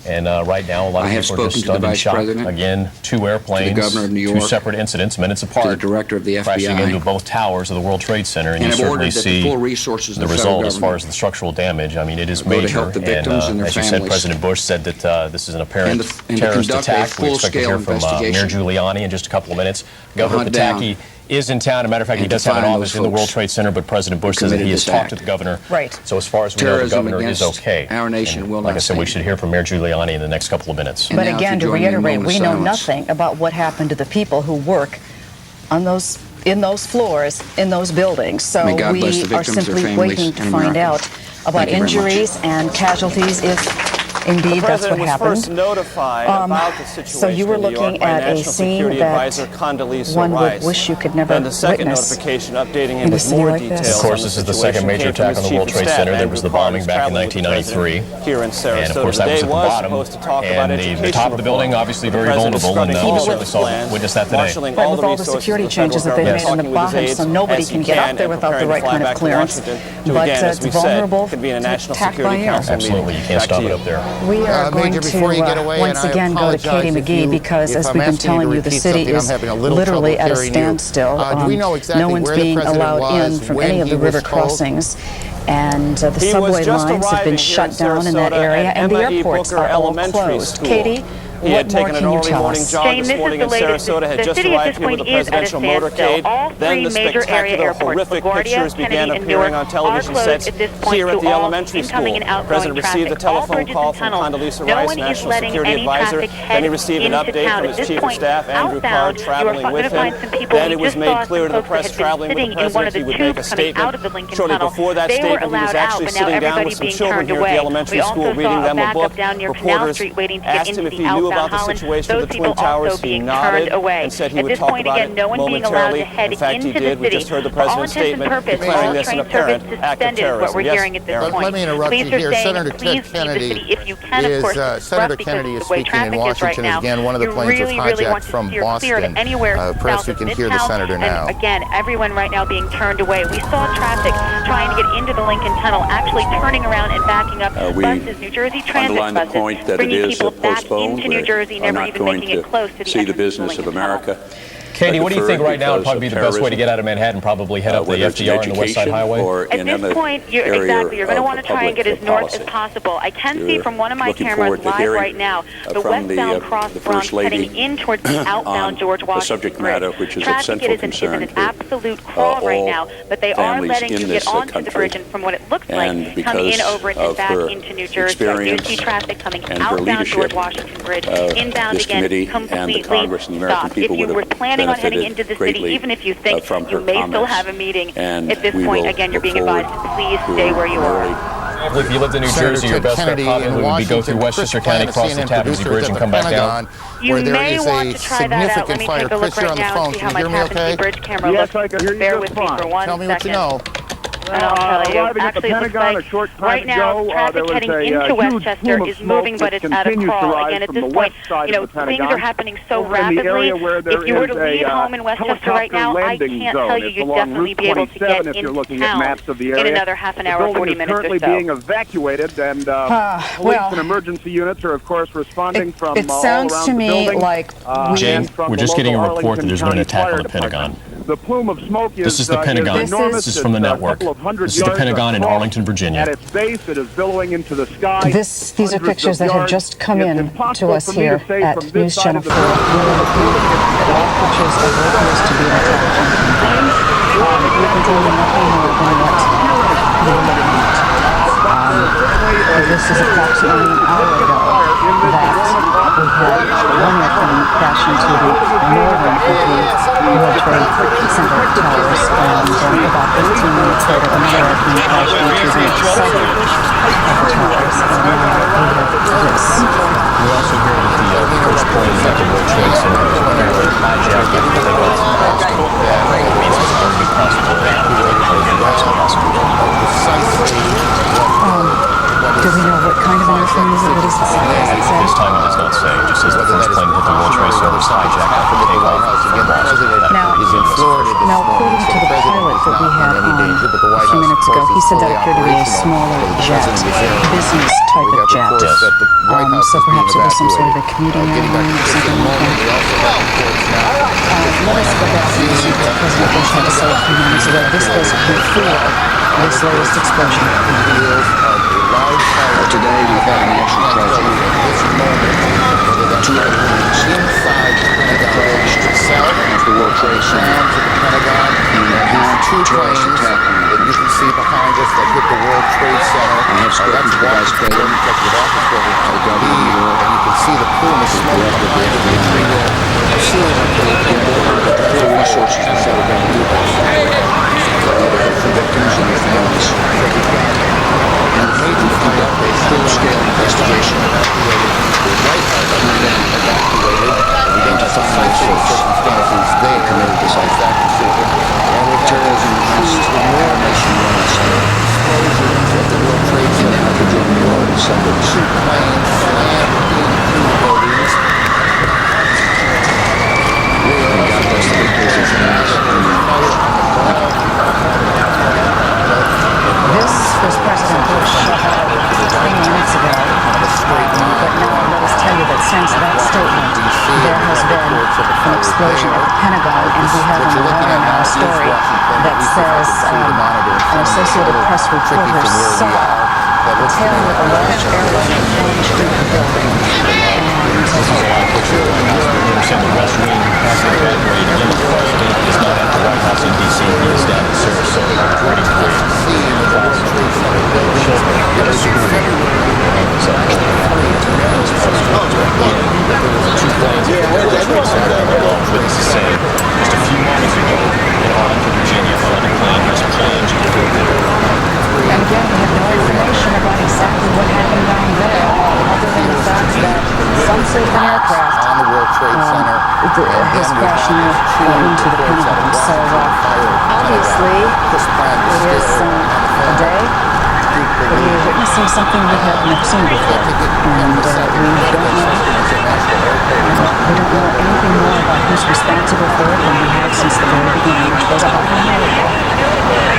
And right now, a lot of people are just stunned and shocked. Again, 2 airplanes, 2 separate incidents, minutes apart, to the director of the FBI, crashing into both towers of the World Trade Center. And you certainly see the result as far as the structural damage. I mean, it is major. And as you said, President Bush said that this is an apparent terrorist attack. We expect to hear from Mayor Giuliani in just a couple of minutes. Governor Pataki is in town. As a matter of fact, he does have an office in the World Trade Center, but President Bush says that he has talked to the governor. Right. So as far as we know, the governor is okay. Our nation will not. Like I said, we should hear from Mayor Giuliani in the next couple of minutes. But again, to reiterate, we know nothing about what happened to the people who work on in those floors, in those buildings. So we are simply waiting to find out about injuries and casualties if Indeed, that's what happened. First notified about the situation so you were looking at a scene that one would wish you could never witness. And the second witness notification updating him with more details. Of course, this is the second major attack on the World Trade Center. There was the bombing back in 1993. Here in Sarasota. And of course, that was at the bottom. And the top of the building, obviously very vulnerable. And we certainly saw, witnessed that today. Right, with all the security changes that they've made on the bottom, so nobody can get up there without the right kind of clearance. But it's vulnerable to attack by air. Absolutely, you can't stop it up there. We are going to once again go to Katie McGee because, as we've been telling you, the city is literally at a standstill. No one's being allowed in from any of the river crossings. And the subway lines have been shut down in that area, and the airports are all closed. Katie, what more can you tell us? Jane, this is the latest. The city at this point is at a standstill. All three major area airports, LaGuardia, Kennedy, and Newark, are closed at this point to all incoming and outgoing traffic. All bridges and tunnels. No one is letting any traffic head into town. At this point, outbound, you are going to find some people who just saw some folks that had been sitting in one of the tubes coming out of the Lincoln Tunnel. They were allowed out, but now everybody's being turned away. We also saw a backup down near Canal Street waiting to get into the outbound Holland. Those people also being turned away. At this point, again, no one being allowed to head into the city. For all intents and purposes, all train service suspended is what we're hearing at this point. Let me interrupt you here. Senator Ted Kennedy if you can, of course, Senator Kennedy is speaking in Washington again. One of the planes was hijacked from Boston. Perhaps we can hear the senator now. And again, everyone right now being turned away. We saw traffic trying to get into the Lincoln Tunnel, actually turning around and backing up. Buses, New Jersey Transit buses, bringing people back into New Jersey, never even making it close to the see the business of America. Katie, what do you think right now would probably be the best way to get out of Manhattan? Probably head up the FDR and the West Side Highway? At this point, you're going to want to try and get as north as possible. I can see from one of my cameras live right now the westbound cross Bronx heading in towards the outbound George Washington Bridge. Traffic is in an absolute crawl right now, but they are letting you get onto the bridge, and from what it looks like, come in over it and back into New Jersey. I do see traffic coming outbound George Washington Bridge, inbound again, completely stopped. If you were planning on heading into the city, even if you think you may still have a meeting, at this point, again, you're being advised to please stay where you are. If you lived in New Jersey, your best bet probably would be go through Westchester County, cross the Tappan Zee Bridge, and come back down. You may want to try that out. Let me take a look right now and see how my Tappan Zee Bridge camera looks. Bear with me for 1 second. Tell me what you know. And I'll tell you, actually, it looks like right now traffic heading into Westchester is moving, but it's at a crawl. Again, at this point, things are happening so rapidly. If you were to leave home in Westchester right now, I can't tell you you'd definitely be able to get into town in another half an hour, 40 minutes or so. Currently being evacuated, and police and emergency units are, of course, responding from all around the building. It sounds to me like Jen, we're just getting a report that there's been an attack on the Pentagon. The plume of smoke is This is the Pentagon. This is from the network. This is the Pentagon in Arlington, Virginia. At its base, it is billowing into the sky. These are pictures that have just come in to us here at News Channel 4. All pictures of what appears to be an attack. We can tell you nothing more than what we learned. This is approximately an hour ago that we had one airplane crash into the northern of the World Trade Center towers, and about 15 minutes later, another airplane crashed into the southern of the towers, and now we have this. We also hear that the first plane at the World Trade Center was apparently hijacked and they got to Boston. It means it's going to be possible that do we know what kind of an airplane is it? What is the size? At this time, it does not say. It just says the first plane hit the World Trade Center was hijacked after takeoff from Boston. Now, according to the pilot that we had on a few minutes ago, he said that appeared to be a smaller jet, business type of jet. So perhaps it was some sort of a commuting airline or something like that. Let us go back and see what President Bush had to say a few minutes ago. This was before this latest explosion. Today we've had an actual tragedy. Two airplanes crashed at the World Trade Center. Two planes that you can see behind us that hit the World Trade Center. I have spoken to the Vice President of the Governor of New York, and you can see the plume of smoke behind us. The resources of the federal government for victims and their families. And the major conduct a full-scale investigation of the two planes slammed into the buildings. We got those three positions. This was President Bush 20 minutes ago, but now let us tell you that since that statement, there has been an explosion at the Pentagon, and we have on the wire now a story that says an Associated Press reporter saw the tail of a large airliner plunge into the building. This is a live picture of the White House. We understand the West Wing has been evacuated. Again, the president is not at the White House in D.C. He is down in Sarasota waiting for his class children at a school. Two planes at the World Trade Center. Witnesses say just a few moments ago in Arlington, Virginia, another plane has plunged into the building. And again, we have no information about exactly what happened down there, other than the fact that some sort of an aircraft on the World Trade Center has crashed into the Pentagon. So obviously, it is a day that we are witnessing something we have never seen before, and we don't know anything more about who's responsible for it than we have since the very beginning, which was about a year ago,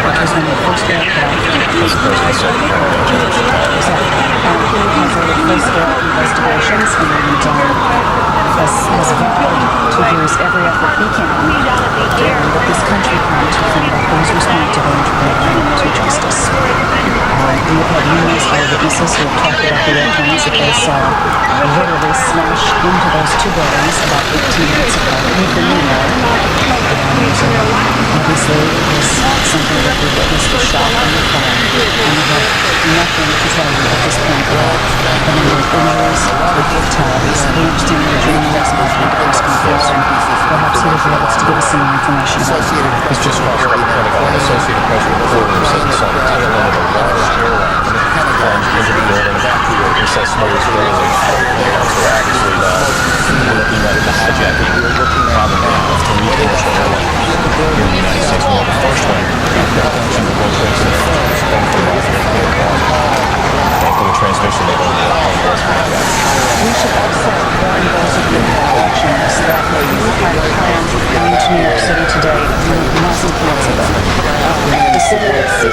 which was when the first aircraft was placed investigations, and has vowed to use every effort he can that this country can to find out who's responsible and to bring them to justice. We have had numerous eyewitnesses who have talked about the airplanes that they saw literally smash into those two buildings about 18 minutes ago. We've been there. Obviously, it was something that we witnessed with shock and horror, and we have nothing to tell you at this point about the number of injuries or fatalities. We understand that the journalist is going to press conference, and perhaps he will be able to give us some more information about it. This just crossed the Pentagon. Associated Press reporter said he saw the tail end of a large airline plunge into the building. He says smoke is rolling out of there. So obviously, we're looking at the hijacking probably of three commercial airlines here in the United States. We know the first one plunged into the World Trade Center. After the transmission, they don't know how it was hijacked. We should also warn those of you who are watching us that if you had planned coming to New York City today, you mustn't cancel them. The city is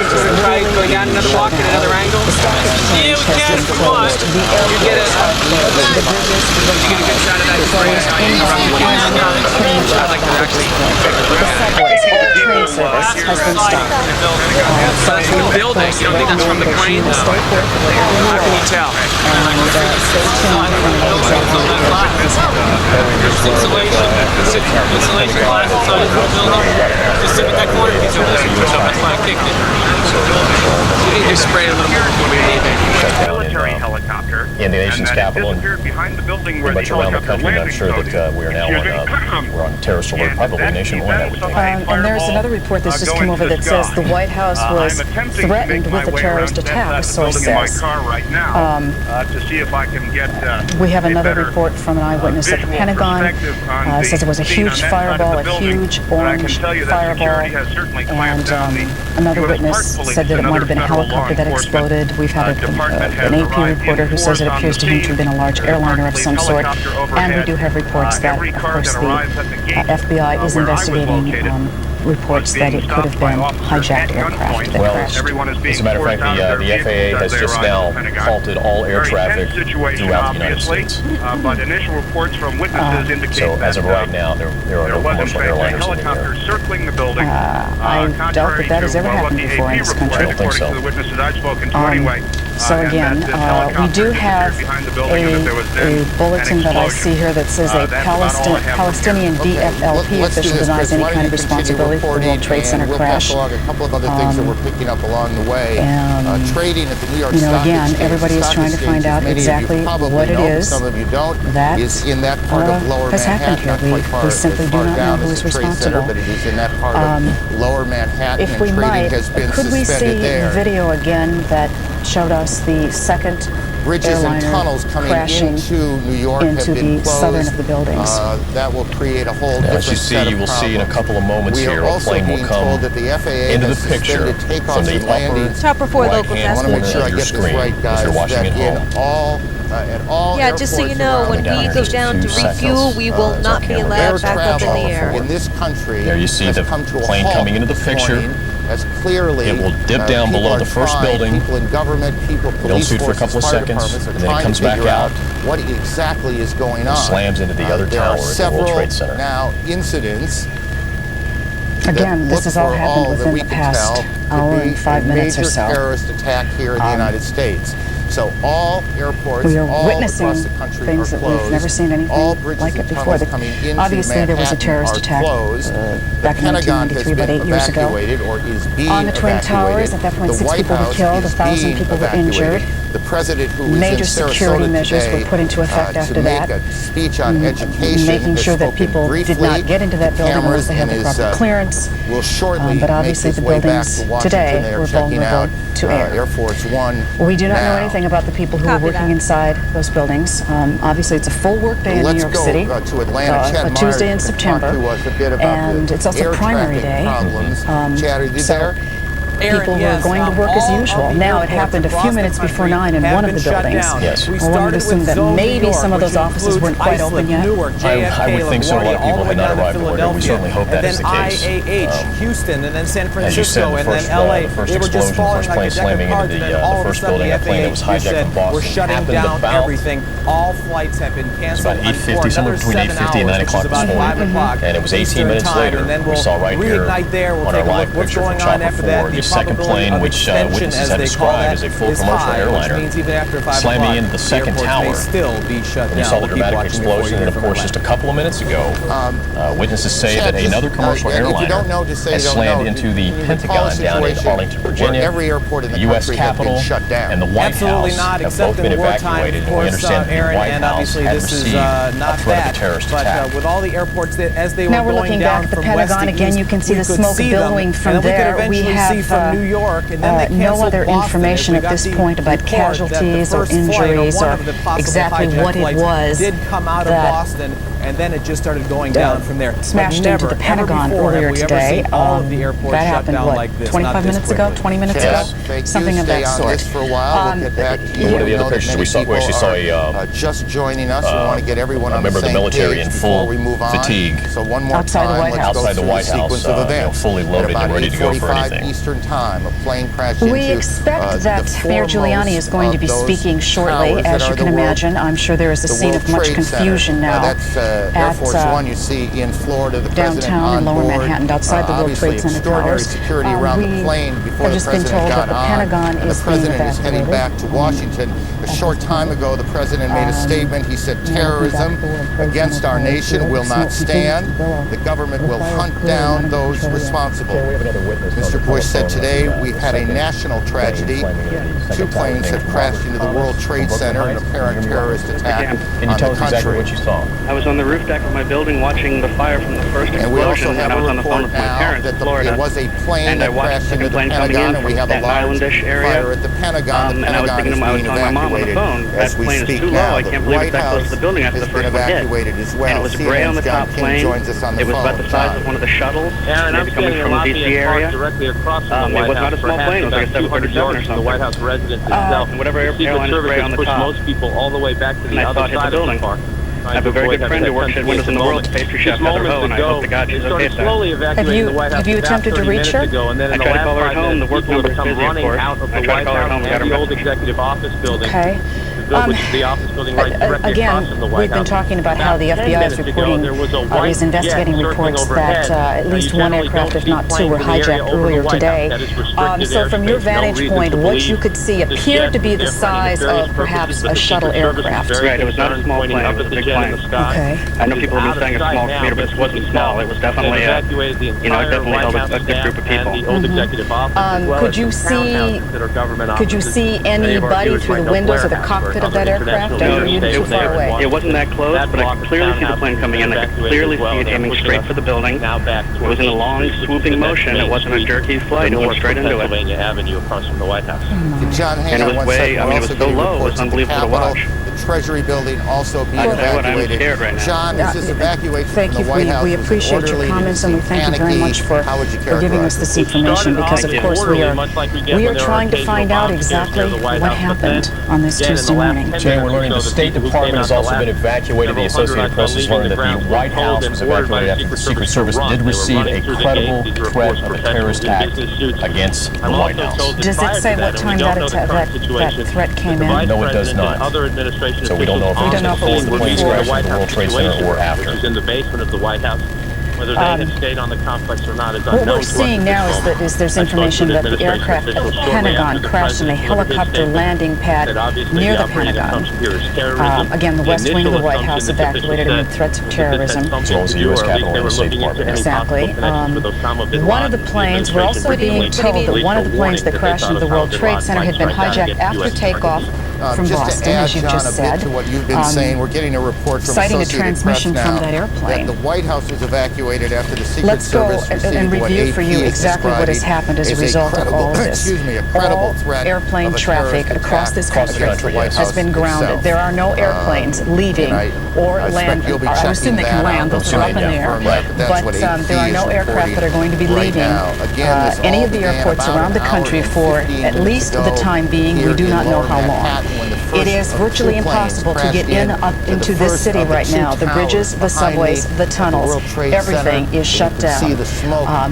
right, going down another walk at another angle. The stock exchange has been closed. The airports are closed. The bridges have been closed. Pretty much all the subways, all train service has been stopped. So it's from the building. You don't think that's from the crane? No. How can you tell? Stay tuned for the glass. There's insulation. Insulation glass inside the building. Just sit with that corner piece over there. That's why I kicked it. You need to spray a little more before we leave it. Military helicopter in the nation's capital and behind the building where much around the country. And I'm sure that we are now on terrorist alert, probably nationwide, I would think. And there's another report that's just come over that says the White House was threatened with a terrorist attack, a source says. We have another report from an eyewitness at the Pentagon. Says it was a huge fireball, a huge orange fireball, and another witness said that it might have been a helicopter that exploded. We've had an AP reporter who says it appears to him to have been a large airliner of some sort, and we do have reports that, of course, the FBI is investigating reports that it could have been hijacked aircraft that crashed. As a matter of fact, the FAA has just now halted all air traffic throughout the United States. But initial reports from witnesses indicate so as of right now, there are no commercial airliners in the air. Circling the building. I doubt that has ever happened before in this country. I don't think so. So again, we do have a bulletin that I see here that says a Palestinian DFLP official denies any kind of responsibility for the World Trade Center crash. A couple of other things that we're picking up along the way. Trading at the New York Stock Exchange. Everybody is trying to find out exactly what it is that is in that part of Lower has happened here. We simply do not know who is responsible. But it is in that part of Lower Manhattan, if we might, could we see video again that showed us the second bridges and tunnels coming into New York have been closed. Southern of the buildings. That will create a whole different as you see, you will see in a couple of moments here, a plane will come that the FAA into the picture from the upper right-hand corner of your screen as you're watching at home. At all yeah, just so you know, when we go down to refuel, we will not be allowed back up in the air. In this country, there you see the plane coming into the picture. As clearly, it will dip down below the first building. People in government, people, police forces, for a couple of seconds, and then it comes back out. What exactly is going on? Slams into the other tower at the World Trade Center. Now, incidents. Again, this has all happened within the past hour and 5 minutes or so. Major terrorist attack here in the United States. So all airports, we are all witnessing across the country things that we've never seen anything like it before. Obviously, there was a terrorist attack back in 1993, about 8 years ago, on the Twin Towers. At that point, 6 people were killed, 1,000 people were injured. The president, who was major in security measures were put into effect after that, speech on education, making sure that people did not get into that building unless they had the proper clearance. But obviously, the buildings today were vulnerable to air Force One. We do not know anything about the people who are working inside those buildings. Obviously, it's a full work day in New York City, a Tuesday in September, and it's also primary day. So people were going to work as usual. Now, it happened a few minutes before 9 in one of the buildings. Yes. One would assume that maybe some of those offices weren't quite open yet. I would think so. A lot of people had not arrived at work, and we certainly hope that is the case. IAH, Houston, and then San As you said, Francisco, and then LA. The first explosion, the first plane slamming into the first building, a plane that was hijacked from Boston. We're shutting down everything. All flights have been canceled. About 8:50, somewhere between 8:50 and 9 o'clock this morning. And it was 18 minutes later, we saw right here on our live picture from Chopper 4, the second plane, which witnesses have described as a full commercial airliner, slamming into the second tower. And you saw the dramatic explosion, and of course, just a couple of minutes ago, witnesses say that another commercial airliner has slammed into the Pentagon down in Arlington, Virginia. The U.S. Capitol and the White House have both been evacuated, and we understand that the White House had received a threat of a terrorist attack. With all the airports that, as they were now we're looking back at the Pentagon again. You can see the smoke billowing from there. We have from New York. No other information at this point about casualties or injuries or exactly what it was did come out of Boston, and then it just started going down from there. Smashed into the Pentagon earlier today. That happened, what, 25 minutes ago, 20 minutes ago? Something of that sort. For a while. We'll get back to you. One of the other pictures we saw, we actually saw a just joining us. We want to get everyone on the member of the military in full fatigue. So one more outside the White House, fully loaded and ready to go for anything. Eastern time, a plane crashed we expect that Mayor Giuliani is going to be speaking shortly, as you can imagine. I'm sure there is a scene of much confusion now Air Force One you see in Florida, the downtown in Lower Manhattan, outside the World Trade Center towers. Security around the plane before the president got on. And the president is heading back to Washington. A short time ago, the president made a statement. He said, terrorism against our nation will not stand. The government will hunt down those responsible. Mr. Bush said today, we've had a national tragedy. 2 planes have crashed into the World Trade Center, an apparent terrorist attack Can you tell us exactly what you saw? I was on the roof deck of my building watching the fire from the first explosion, and I was on the phone with my parents in Florida. It was a plane and I watched the second plane coming in from Staten Islandish area. At the Pentagon. And I was thinking, I was telling my mom on the phone, that plane is too low. I can't believe it's that close to the building after the first one hit. And it was gray on the top plane. It was about the size of one of the shuttles, maybe coming from the D.C. area. It was not a small plane. It was like a 737 or something. The White House residence itself. And whatever airline is gray on the top. Most people all the way back to the other side of the park. I have a very good friend who works at Windows in the World, pastry chef Heather Ho, and I hope to God she's okay there. Have you attempted to reach her? I tried to call her at home. The work number is busy, of course. I tried to call her at home. We got her the old executive office building. Okay. The office building right directly across from the White we've been House. talking about how the FBI is reporting, is investigating reports that at least one aircraft, if not 2, were hijacked earlier today. So from your vantage point, what you could see appeared to be the size of perhaps a shuttle aircraft. Right, it was not a small plane, it was a big plane. Okay. I know people have been saying a small commuter, but it wasn't small. It was definitely, it definitely held a good group of people. Could you see anybody through the windows of the cockpit of that aircraft? It wasn't that close, but I could clearly see the plane coming in. I could clearly see it aiming straight for the building. It was in a long, swooping motion. It wasn't a jerky flight. It went straight into it. Pennsylvania Avenue across from the White House. John, hang and on it was one second. I mean, it was so low. It was unbelievable to watch. The Treasury building also being evacuated. I'm scared right now. John, this evacuation thank from you. the White House We appreciate your comments, and we thank you very much for giving us this information, because of course we are trying to find out exactly what happened on this Tuesday morning. Jay, we're learning the State Department has also been evacuated. The Associated Press has learned that the White House was evacuated after the Secret Service did receive a credible threat of a terrorist act against the White House. Does it say what time that threat came in? No, it does not. So we don't know if it was before the planes crashed at the World Trade Center or after. In the basement of the White House. Whether they have stayed on the complex or not is unknown. What we're seeing now is that there's information that the aircraft at the Pentagon crashed in a helicopter landing pad near the Pentagon. Again, the West Wing of the White House evacuated amid threats of terrorism. As well as the U.S. Capitol and the State Department. Exactly. One of the planes, we're also being told that one of the planes that crashed into the World Trade Center had been hijacked after takeoff from Boston, as you just said. To what you've been saying, we're getting a report from citing a Associated transmission Press from now that airplane. that the White House was evacuated after the Secret Let's go Service and review for you exactly what has happened as a result of all of this. All airplane traffic across this country has been grounded. There are no airplanes leaving or land. I assume they can land, those are up in the air. But there are no aircraft that are going to be leaving any of the airports around the country for at least the time being. We do not know how long. It is virtually impossible to get into this city right now. The bridges, the subways, the tunnels, everything is shut down.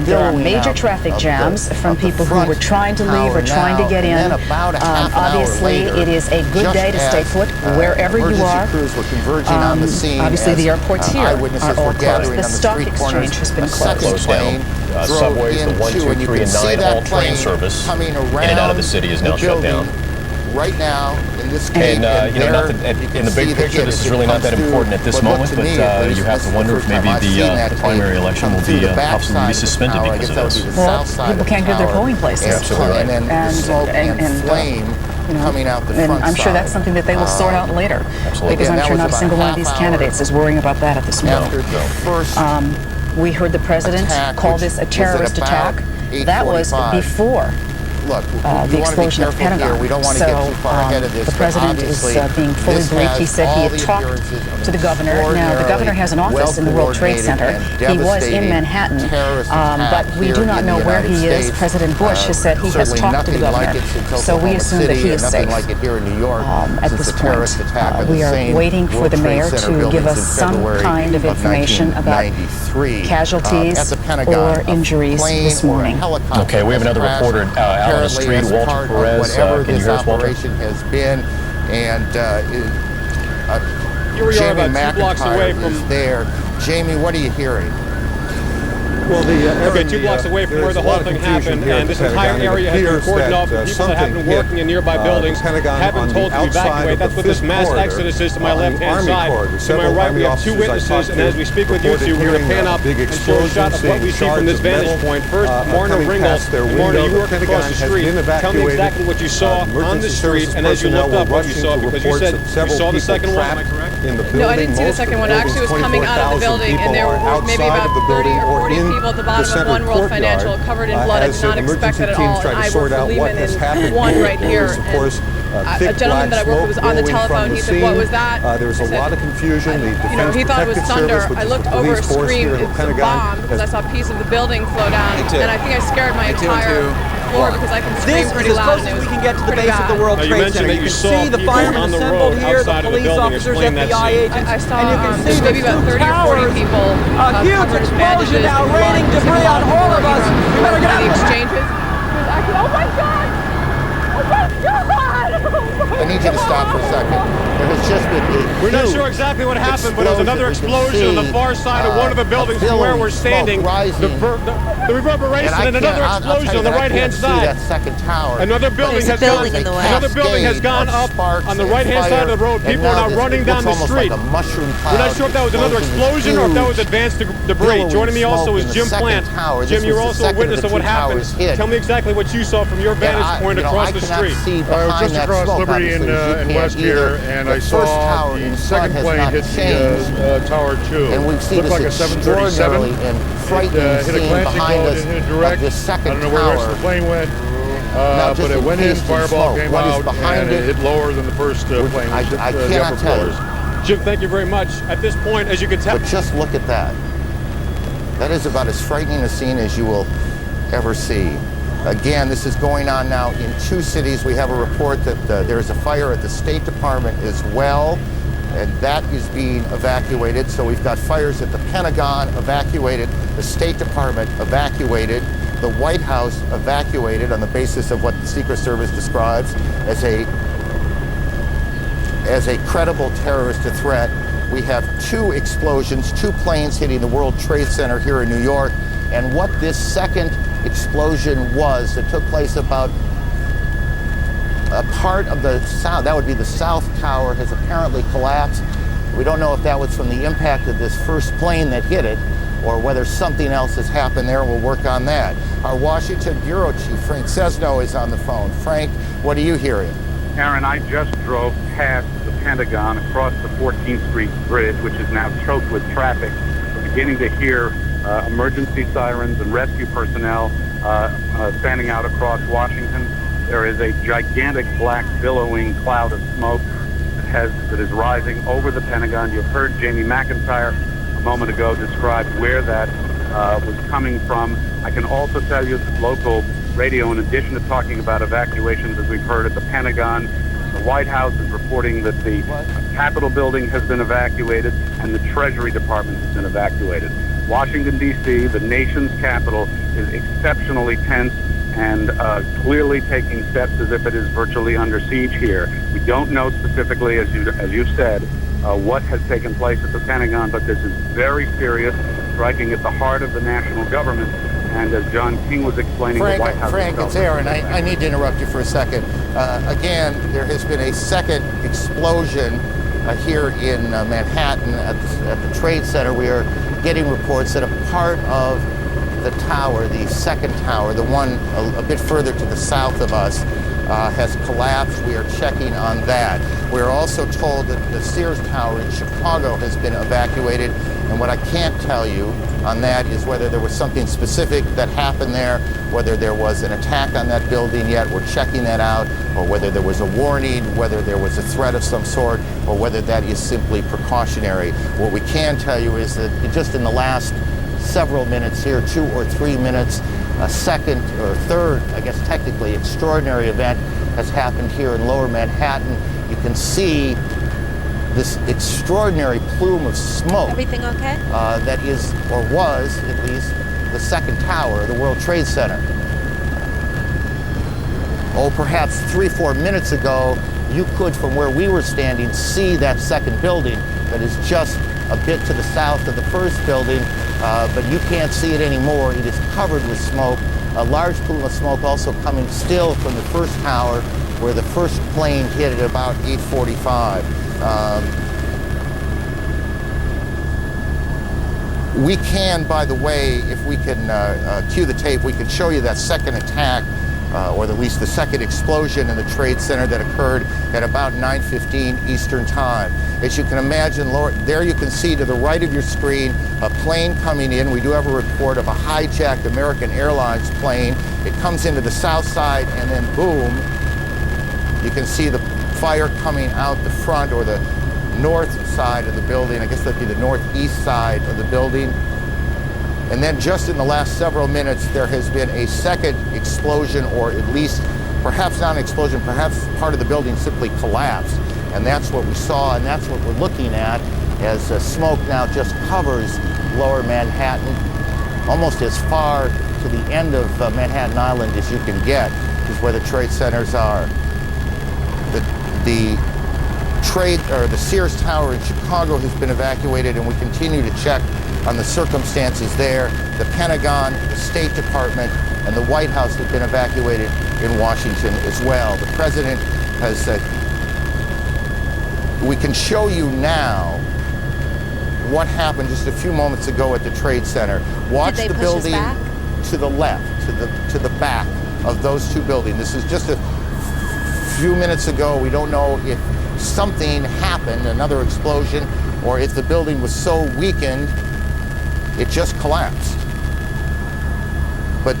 There are major traffic jams from people who were trying to leave or trying to get in. Obviously, it is a good day to stay put wherever you are. Obviously, the airports here are all closed. The stock exchange has been closed. Subways, the 1, 2, 3, and 9 all train service in and out of the city is now shut down. Right now, in this case, and in the big picture, this is really not that important at this moment, but you have to wonder if maybe the primary election will be possibly suspended because of this. Well, people can't get their polling places. Absolutely right. And flame coming out the front I'm sure that's something that they will sort out later. Absolutely. Because I'm sure not a single one of these candidates is worrying about that at this moment. We heard the president call this a terrorist attack. That was before the explosion at the Pentagon. We don't want to get too far ahead of this. The president is being fully briefed. He said he had talked to the governor. Now, the governor has an office in the World Trade Center. He was in Manhattan, but we do not know where he is. President Bush has said he has talked to the governor, so we assume that he is safe. At this point, we are waiting for the mayor to give us some kind of information about casualties or injuries this morning. Okay, we have another reporter out on the street, Walter Perez. Can you hear us, Walter? Has been, and here we are about 2 blocks away from there. Jamie, what are you hearing? Well, 2 blocks away from where the whole thing happened, and this entire area has been cordoned off. People that have been working in nearby buildings have been told to evacuate. That's what this mass exodus is to my left-hand side. To my right, we have 2 witnesses, and as we speak with you two, we're going to pan up and show a shot of what we see from this vantage point. First, Marna Ringel. Marna, you work across the street. Tell me exactly what you saw on the street, and as you looked up, what you saw, because you said you saw the second one. Am I correct? No, I didn't see the second one. I actually was coming out of the building, and there were maybe about 30 or 40 people at the bottom of One World Financial covered in blood. I did not expect that at all. And I work for Lehman in one right here. A gentleman that I worked with was on the telephone. He said, "What was that?" There was a lot of confusion. He thought it was thunder. I looked over, screamed, "It's a bomb!" because I saw a piece of the building flow down, and I think I scared my entire floor because I can scream pretty loud. This is as close as we can get to the base of the World Trade Center. You can see the firemen assembled here, the police officers, FBI agents, I saw and you can see maybe about 30 or 40 people. A huge explosion now, raining debris on all of us. We better get out of the exchanges. Oh my God! Oh my God! I need you to stop for a second. There has just been We're not sure exactly what happened, but there was another explosion on the far side of one of the buildings from where we're standing. The reverberation and another explosion on the right-hand side. That second tower. Another building has gone up on the right-hand side of the road. People are now running down the street. We're not sure if that was another explosion or if that was advanced debris. Joining me also is Jim Plant. Jim, you're also a witness of what happened. Tell me exactly what you saw from your vantage point across the street. Just across Liberty in West here, and I saw the second plane hit the tower too. And we've seen looked like a 737 and frightening hit a glancing bolt and hit a direct. This second I don't know where the rest of the plane went, but it went in, fireball came out, and it hit lower than the first plane. I cannot tell you. Jim, thank you very much. At this point, as you can tell... But just look at that. That is about as frightening a scene as you will ever see. Again, this is going on now in 2 cities. We have a report that there is a fire at the State Department as well, and that is being evacuated. So we've got fires at the Pentagon evacuated, the State Department evacuated, the White House evacuated on the basis of what the Secret Service describes as a credible terrorist threat. We have 2 explosions, 2 planes hitting the World Trade Center here in New York, and what this second explosion was that took place about a part of the south, that would be the South Tower, has apparently collapsed. We don't know if that was from the impact of this first plane that hit it or whether something else has happened there. We'll work on that. Our Washington Bureau Chief, Frank Cesno, is on the phone. Frank, what are you hearing? Aaron, I just drove past the Pentagon across the 14th Street Bridge, which is now choked with traffic. We're beginning to hear emergency sirens and rescue personnel standing out across Washington. There is a gigantic black billowing cloud of smoke that is rising over the Pentagon. You heard Jamie McIntyre a moment ago describe where that was coming from. I can also tell you that local radio, in addition to talking about evacuations, as we've heard at the Pentagon, the White House is reporting that the Capitol building has been evacuated and the Treasury Department has been evacuated. Washington, D.C., the nation's capital, is exceptionally tense and clearly taking steps as if it is virtually under siege here. We don't know specifically, as you've said, what has taken place at the Pentagon, but this is very serious, striking at the heart of the national government. And as John King was explaining, the White House... Frank, it's Aaron. I need to interrupt you for a second. Again, there has been a second explosion here in Manhattan at the Trade Center. We are getting reports that a part of the tower, the second tower, the one a bit further to the south of us, has collapsed. We are checking on that. We're also told that the Sears Tower in Chicago has been evacuated, and what I can't tell you on that is whether there was something specific that happened there, whether there was an attack on that building yet. We're checking that out, or whether there was a warning, whether there was a threat of some sort, or whether that is simply precautionary. What we can tell you is that just in the last several minutes here, 2 or 3 minutes, a second or third, I guess technically, extraordinary event has happened here in Lower Manhattan. You can see this extraordinary plume of smoke. Everything okay? That is, or was at least, the second tower of the World Trade Center. Oh, perhaps 3-4 minutes ago, you could, from where we were standing, see that second building that is just a bit to the south of the first building, but you can't see it anymore. It is covered with smoke. A large plume of smoke also coming still from the first tower, where the first plane hit at about 8:45. We can, by the way, if we can cue the tape, we can show you that second attack, or at least the second explosion in the Trade Center that occurred at about 9:15 Eastern Time. As you can imagine, there you can see to the right of your screen a plane coming in. We do have a report of a hijacked American Airlines plane. It comes into the south side, and then boom, you can see the fire coming out the front, or the north side of the building. I guess that'd be the northeast side of the building. And then just in the last several minutes, there has been a second explosion, or at least perhaps not an explosion, perhaps part of the building simply collapsed. And that's what we saw, and that's what we're looking at as smoke now just covers Lower Manhattan, almost as far to the end of Manhattan Island as you can get, is where the trade centers are. The Sears Tower in Chicago has been evacuated, and we continue to check on the circumstances there. The Pentagon, the State Department, and the White House have been evacuated in Washington as well. The president has we can show you now what happened just a few moments ago at the Trade Center. Watch the building to the left, to the back of those two buildings. This is just a few minutes ago. We don't know if something happened, another explosion, or if the building was so weakened it just collapsed. But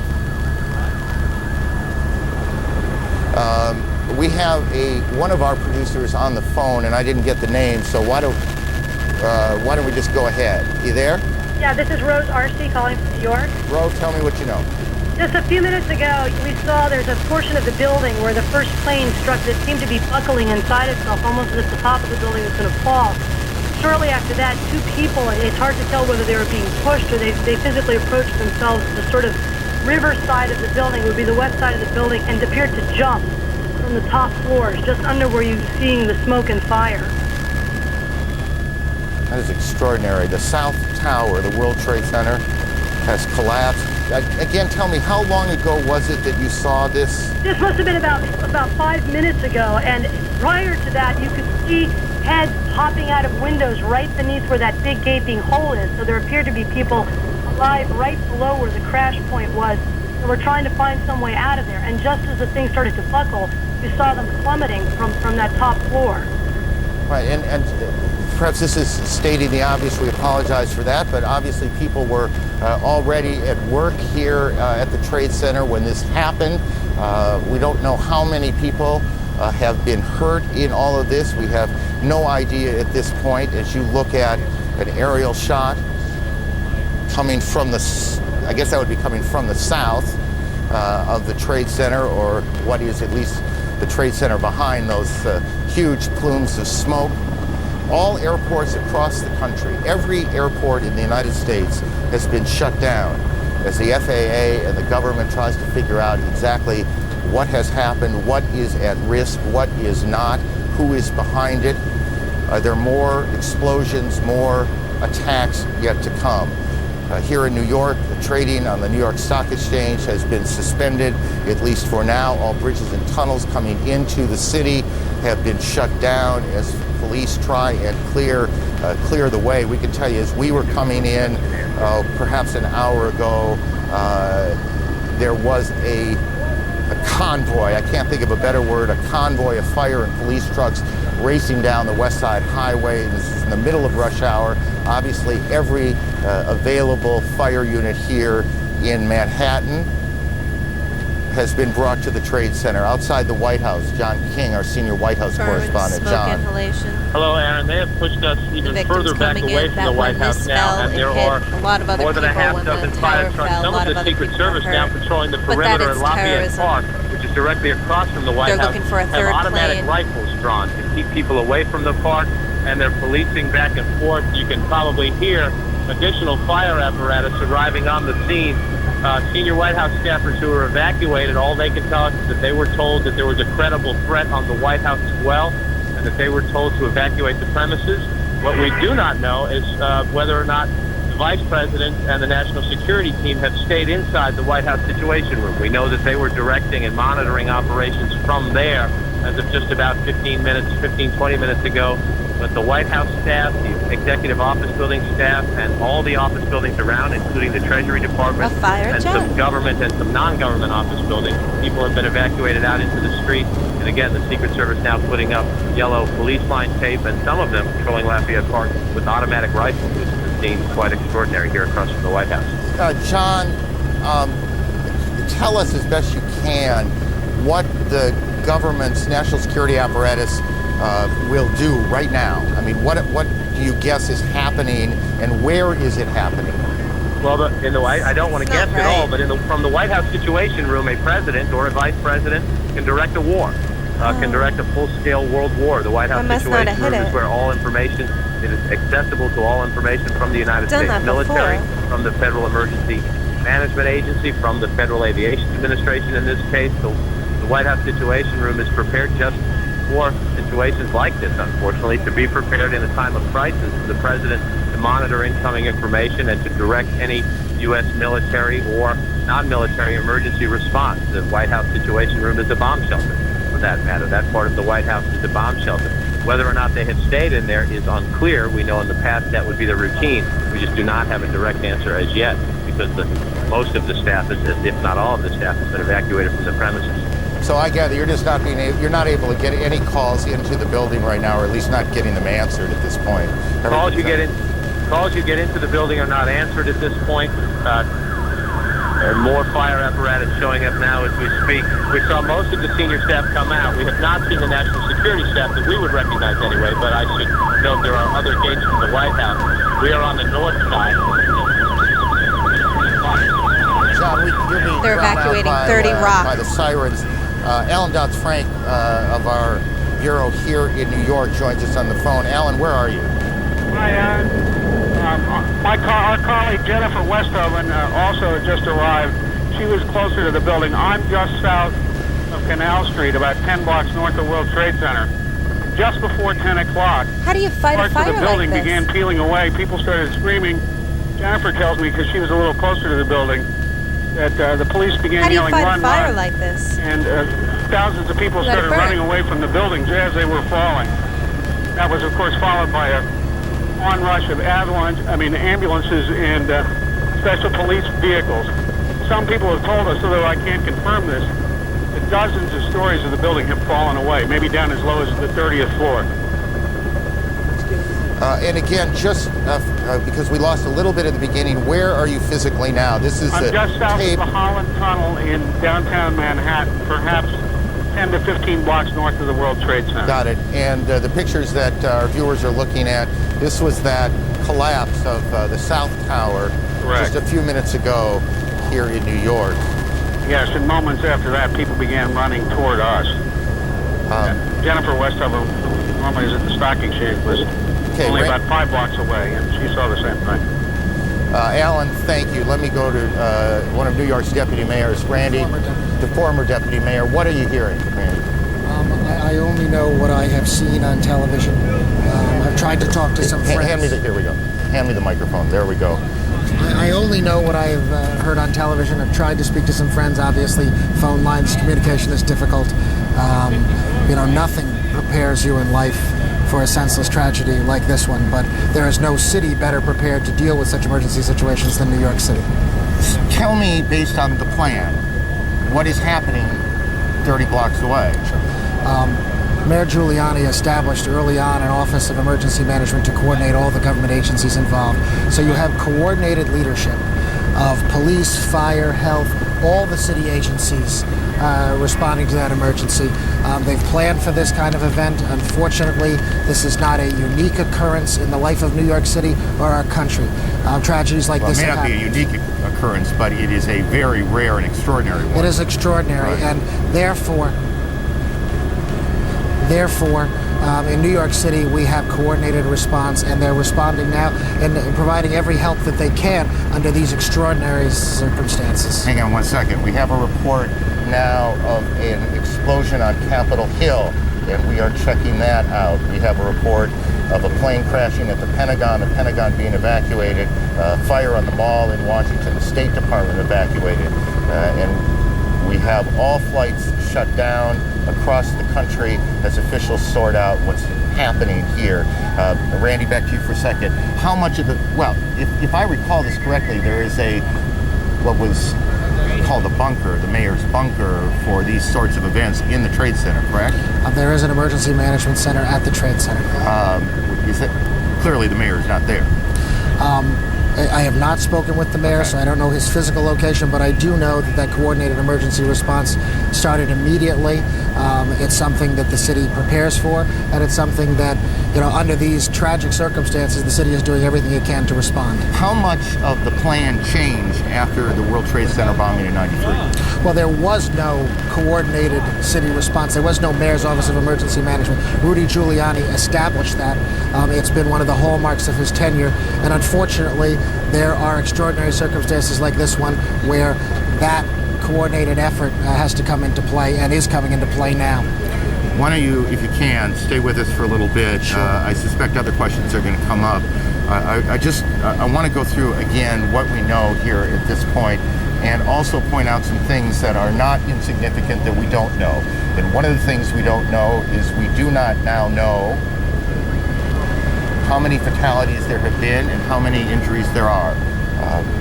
we have one of our producers on the phone, and I didn't get the name, so why don't we just go ahead? You there? Yeah, this is Rose Arcee calling from New York. Rose, tell me what you know. Just a few minutes ago, we saw there's a portion of the building where the first plane struck that seemed to be buckling inside itself, almost as if the top of the building was going to fall. Shortly after that, two people, it's hard to tell whether they were being pushed or they physically approached themselves to the sort of river side of the building, would be the west side of the building, and appeared to jump from the top floors, just under where you're seeing the smoke and fire. That is extraordinary. The South Tower, the World Trade Center, has collapsed. Again, tell me, how long ago was it that you saw this? This must have been about 5 minutes ago, and prior to that, you could see heads popping out of windows right beneath where that big gaping hole is. So there appeared to be people alive right below where the crash point was, and we're trying to find some way out of there. And just as the thing started to buckle, you saw them plummeting from that top floor. Right, and perhaps this is stating the obvious. We apologize for that, but obviously people were already at work here at the Trade Center when this happened. We don't know how many people have been hurt in all of this. We have no idea at this point. As you look at an aerial shot coming from I guess that would be coming from the south of the Trade Center, or what is at least the Trade Center behind those huge plumes of smoke. All airports across the country, every airport in the United States has been shut down as the FAA and the government tries to figure out exactly what has happened, what is at risk, what is not, who is behind it. Are there more explosions, more attacks yet to come? Here in New York, the trading on the New York Stock Exchange has been suspended, at least for now. All bridges and tunnels coming into the city have been shut down as police try and clear the way. We can tell you, as we were coming in perhaps an hour ago, there was a convoy, I can't think of a better word, a convoy of fire and police trucks racing down the West Side Highway. This is in the middle of rush hour. Obviously, every available fire unit here in Manhattan has been brought to the Trade Center. Outside the White House, John King, our senior White House correspondent. John. Inhalation. Hello, Aaron. They have pushed us even further back away from the White House now, and there are more than a half dozen fire trucks. Some of the Secret Service now patrolling the perimeter at Lafayette Park, which is directly across from the White House, have automatic rifles drawn to keep people away from the park, and they're policing back and forth. You can probably hear additional fire apparatus arriving on the scene. Senior White House staffers who were evacuated, all they can tell us is that they were told that there was a credible threat on the White House as well, and that they were told to evacuate the premises. What we do not know is whether or not the Vice President and the National Security Team have stayed inside the White House Situation Room. We know that they were directing and monitoring operations from there as of just about 20 minutes ago. But the White House staff, the Executive Office Building staff, and all the office buildings around, including the Treasury Department and some government and some non-government office buildings, people have been evacuated out into the street. And again, the Secret Service now putting up yellow police line tape, and some of them patrolling Lafayette Park with automatic rifles, which is a scene quite extraordinary here across from the White House. John, tell us as best you can what the government's national security apparatus will do right now. I mean, what do you guess is happening, and where is it happening? Well, I don't want to guess at all, but from the White House Situation Room, a president or a vice president can direct a war, can direct a full-scale world war. The White House Situation Room is where all information is accessible to all information from the United States military, from the Federal Emergency Management Agency, from the Federal Aviation Administration in this case. The White House Situation Room is prepared just for situations like this, unfortunately, to be prepared in a time of crisis for the president to monitor incoming information and to direct any U.S. military or non-military emergency response. The White House Situation Room is a bomb shelter, for that matter. That part of the White House is a bomb shelter. Whether or not they have stayed in there is unclear. We know in the past that would be the routine. We just do not have a direct answer as yet, because most of the staff, if not all of the staff, has been evacuated from the premises. So I gather you're just not you're not able to get any calls into the building right now, or at least not getting them answered at this point. Calls you get into the building are not answered at this point. And more fire apparatus showing up now as we speak. We saw most of the senior staff come out. We have not seen the national security staff that we would recognize anyway, but I should note there are other gates to the White House. We are on the north side. John, they're evacuating 30 Rock. By the sirens. Alan Dotz-Frank of our bureau here in New York joins us on the phone. Alan, where are you? Hi, Alan. Our colleague Jennifer Westhoven also just arrived. She was closer to the building. I'm just south of Canal Street, about 10 blocks north of World Trade Center. Just before 10 o'clock, how do you fight a fire like this? Parts of the building began peeling away. People started screaming. Jennifer tells me, because she was a little closer to the building, that the police began yelling, "Run, run!" How do you fight a fire like this? And thousands of people started running away from the buildings as they were falling. That was, of course, followed by a onrush of ambulances and special police vehicles. Some people have told us, although I can't confirm this, that dozens of stories of the building have fallen away, maybe down as low as the 30th floor. And again, just because we lost a little bit at the beginning, where are you physically now? This is I'm just south of the Holland Tunnel in downtown Manhattan, perhaps 10 to 15 blocks north of the World Trade Center. Got it. And the pictures that our viewers are looking at, this was that collapse of the South Tower. Correct. Just a few minutes ago here in New York. Yes, and moments after that, people began running toward us. Jennifer Westhoven, who normally is at the stock exchange, was only about 5 blocks away, and she saw the same thing. Alan, thank you. Let me go to one of New York's deputy mayors, Randy, the former deputy mayor. What are you hearing, Randy? I only know what I have seen on television. I've tried to talk to some friends. Here we go. Hand me the microphone. There we go. I only know what I've heard on television. I've tried to speak to some friends. Obviously, phone lines, communication is difficult. Nothing prepares you in life for a senseless tragedy like this one, but there is no city better prepared to deal with such emergency situations than New York City. Tell me, based on the plan, what is happening 30 blocks away? Mayor Giuliani established early on an Office of Emergency Management to coordinate all the government agencies involved. So you have coordinated leadership of police, fire, health, all the city agencies responding to that emergency. They've planned for this kind of event. Unfortunately, this is not a unique occurrence in the life of New York City or our country. Tragedies like this may not be a unique occurrence, but it is a very rare and extraordinary one. It is extraordinary, right. And therefore, in New York City, we have coordinated response, and they're responding now and providing every help that they can under these extraordinary circumstances. Hang on one second. We have a report now of an explosion on Capitol Hill, and we are checking that out. We have a report of a plane crashing at the Pentagon being evacuated, fire on the mall in Washington, the State Department evacuated, and we have all flights shut down across the country as officials sort out what's happening here. Randy, back to you for a second. How much of if I recall this correctly, there is what was called a bunker, the mayor's bunker, for these sorts of events in the Trade Center, correct? There is an emergency management center at the Trade Center. Clearly the mayor is not there. I have not spoken with the mayor, so I don't know his physical location, but I do know that coordinated emergency response started immediately. It's something that the city prepares for, and it's something that, under these tragic circumstances, the city is doing everything it can to respond. How much of the plan changed after the World Trade Center bombing in '93? Well, there was no coordinated city response. There was no mayor's office of emergency management. Rudy Giuliani established that. It's been one of the hallmarks of his tenure, and unfortunately, there are extraordinary circumstances like this one where that coordinated effort has to come into play and is coming into play now. Why don't you, if you can, stay with us for a little bit. Sure. I suspect other questions are going to come up. I want to go through again what we know here at this point, and also point out some things that are not insignificant that we don't know. And one of the things we don't know is we do not now know how many fatalities there have been and how many injuries there are.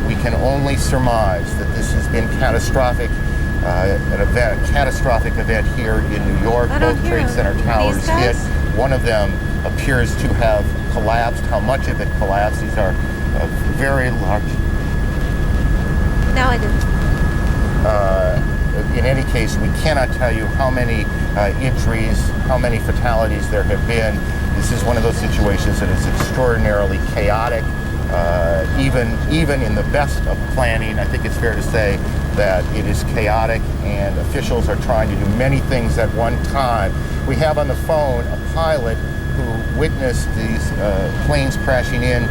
We can only surmise that this has been catastrophic an event, a catastrophic event here in New York. Both Trade Center towers hit. One of them appears to have collapsed. How much of it collapsed? These are very large. No, I didn't. In any case, we cannot tell you how many injuries, how many fatalities there have been. This is one of those situations that is extraordinarily chaotic. Even in the best of planning, I think it's fair to say that it is chaotic, and officials are trying to do many things at one time. We have on the phone a pilot who witnessed these planes crashing in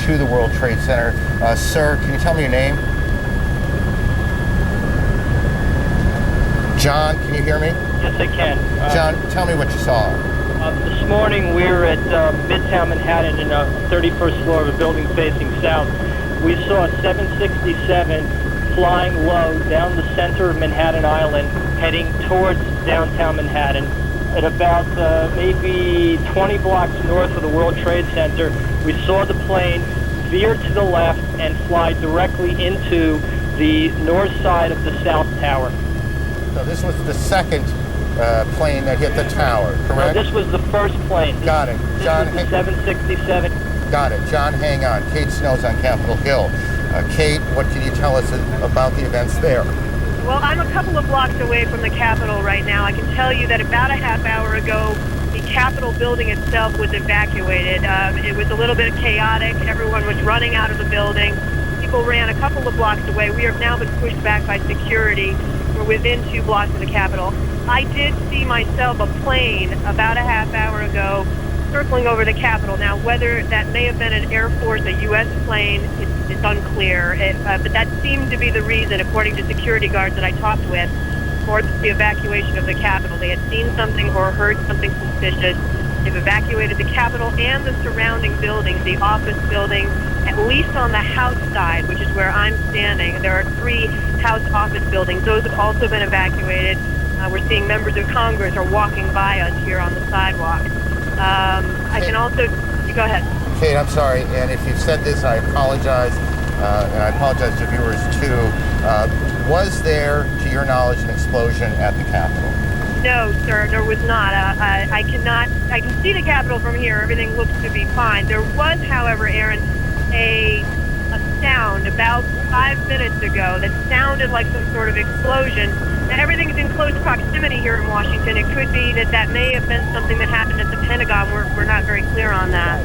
to the World Trade Center. Sir, can you tell me your name? John, can you hear me? Yes, I can. John, tell me what you saw. This morning we were at Midtown Manhattan in the 31st floor of a building facing south. We saw a 767 flying low down the center of Manhattan Island, heading towards downtown Manhattan. At about maybe 20 blocks north of the World Trade Center, we saw the plane veer to the left and fly directly into the north side of the South Tower. So this was the second plane that hit the tower, correct? No, this was the first plane. Got it. John, this was the 767. Got it. John, hang on. Kate Snow's on Capitol Hill. Kate, what can you tell us about the events there? Well, I'm a couple of blocks away from the Capitol right now. I can tell you that about a half hour ago, the Capitol building itself was evacuated. It was a little bit chaotic. Everyone was running out of the building. People ran a couple of blocks away. We have now been pushed back by security. We're within 2 blocks of the Capitol. I did see myself a plane about a half hour ago circling over the Capitol. Now, whether that may have been an Air Force, a U.S. plane, it's unclear. But that seemed to be the reason, according to security guards that I talked with, for the evacuation of the Capitol. They had seen something or heard something suspicious. They've evacuated the Capitol and the surrounding buildings, the office buildings, at least on the House side, which is where I'm standing. There are 3 House office buildings. Those have also been evacuated. We're seeing members of Congress are walking by us here on the sidewalk. I can also, you go ahead. Kate, I'm sorry, and if you've said this, I apologize, and I apologize to viewers too. Was there, to your knowledge, an explosion at the Capitol? No, sir, there was not. I can see the Capitol from here. Everything looks to be fine. There was, however, Aaron, a sound about 5 minutes ago that sounded like some sort of explosion. Now, everything is in close proximity here in Washington. It could be that may have been something that happened at the Pentagon. We're not very clear on that.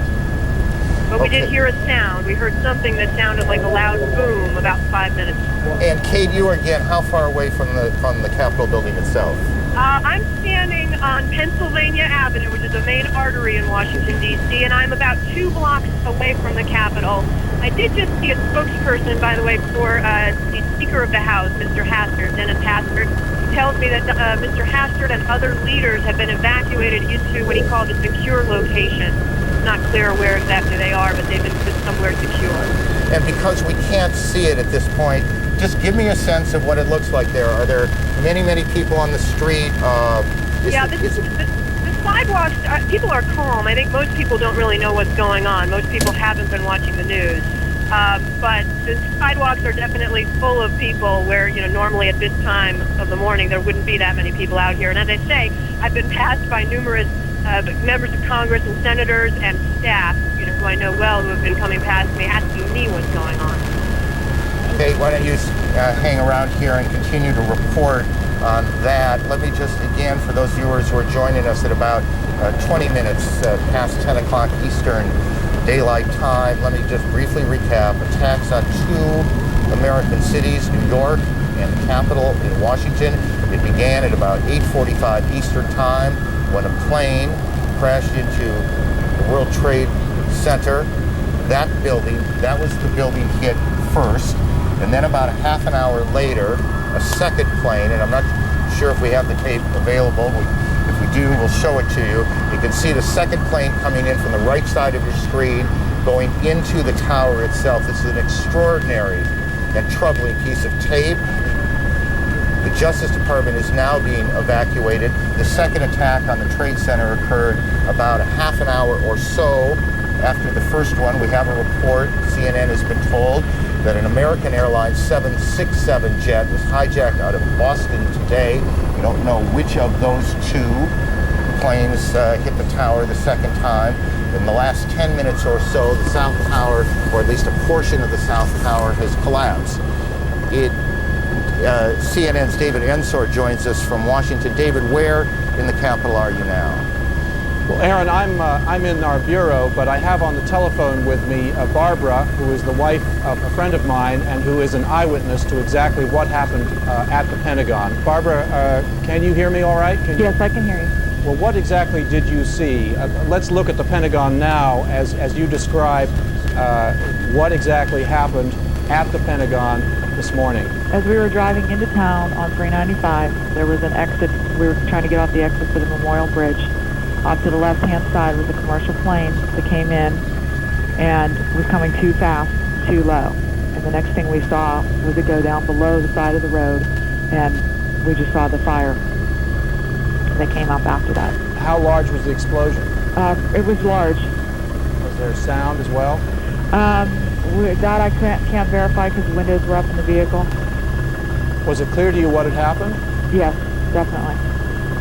But we did hear a sound. We heard something that sounded like a loud boom about 5 minutes before. And Kate, you are again how far away from the Capitol building itself? I'm standing on Pennsylvania Avenue, which is a main artery in Washington, D.C., and I'm about 2 blocks away from the Capitol. I did just see a spokesperson, by the way, for the Speaker of the House, Mr. Hastert, Dennis Hastert. He tells me that Mr. Hastert and other leaders have been evacuated into what he called a secure location. It's not clear where exactly they are, but they've been put somewhere secure. And because we can't see it at this point, just give me a sense of what it looks like there. Are there many, many people on the street? The sidewalks, people are calm. I think most people don't really know what's going on. Most people haven't been watching the news. But the sidewalks are definitely full of people where, normally at this time of the morning there wouldn't be that many people out here. And as I say, I've been passed by numerous members of Congress and senators and staff, who I know well, who have been coming past me asking me what's going on. Kate, why don't you hang around here and continue to report on that. Let me just, again, for those viewers who are joining us at about 20 minutes past 10 o'clock Eastern Daylight Time, let me just briefly recap. Attacks on 2 American cities, New York and the Capitol in Washington. It began at about 8:45 Eastern Time when a plane crashed into the World Trade Center. That was the building hit first. And then about a half an hour later, a second plane, and I'm not sure if we have the tape available. If we do, we'll show it to you. You can see the second plane coming in from the right side of your screen, going into the tower itself. This is an extraordinary and troubling piece of tape. The Justice Department is now being evacuated. The second attack on the Trade Center occurred about a half an hour or so after the first one. We have a report, CNN has been told, that an American Airlines 767 jet was hijacked out of Boston today. We don't know which of those two planes hit the tower the second time. In the last 10 minutes or so, the South Tower, or at least a portion of the South Tower, has collapsed. CNN's David Ensor joins us from Washington. David, where in the Capitol are you now? Well, Aaron, I'm in our bureau, but I have on the telephone with me Barbara, who is the wife of a friend of mine and who is an eyewitness to exactly what happened at the Pentagon. Barbara, can you hear me all right? Yes, I can hear you. Well, what exactly did you see? Let's look at the Pentagon now as you describe what exactly happened at the Pentagon this morning. As we were driving into town on 395, there was an exit. We were trying to get off the exit for the Memorial Bridge. Off to the left-hand side was a commercial plane that came in and was coming too fast, too low. And the next thing we saw was it go down below the side of the road, and we just saw the fire that came up after that. How large was the explosion? It was large. Was there sound as well? That I can't verify because the windows were up in the vehicle. Was it clear to you what had happened? Yes, definitely.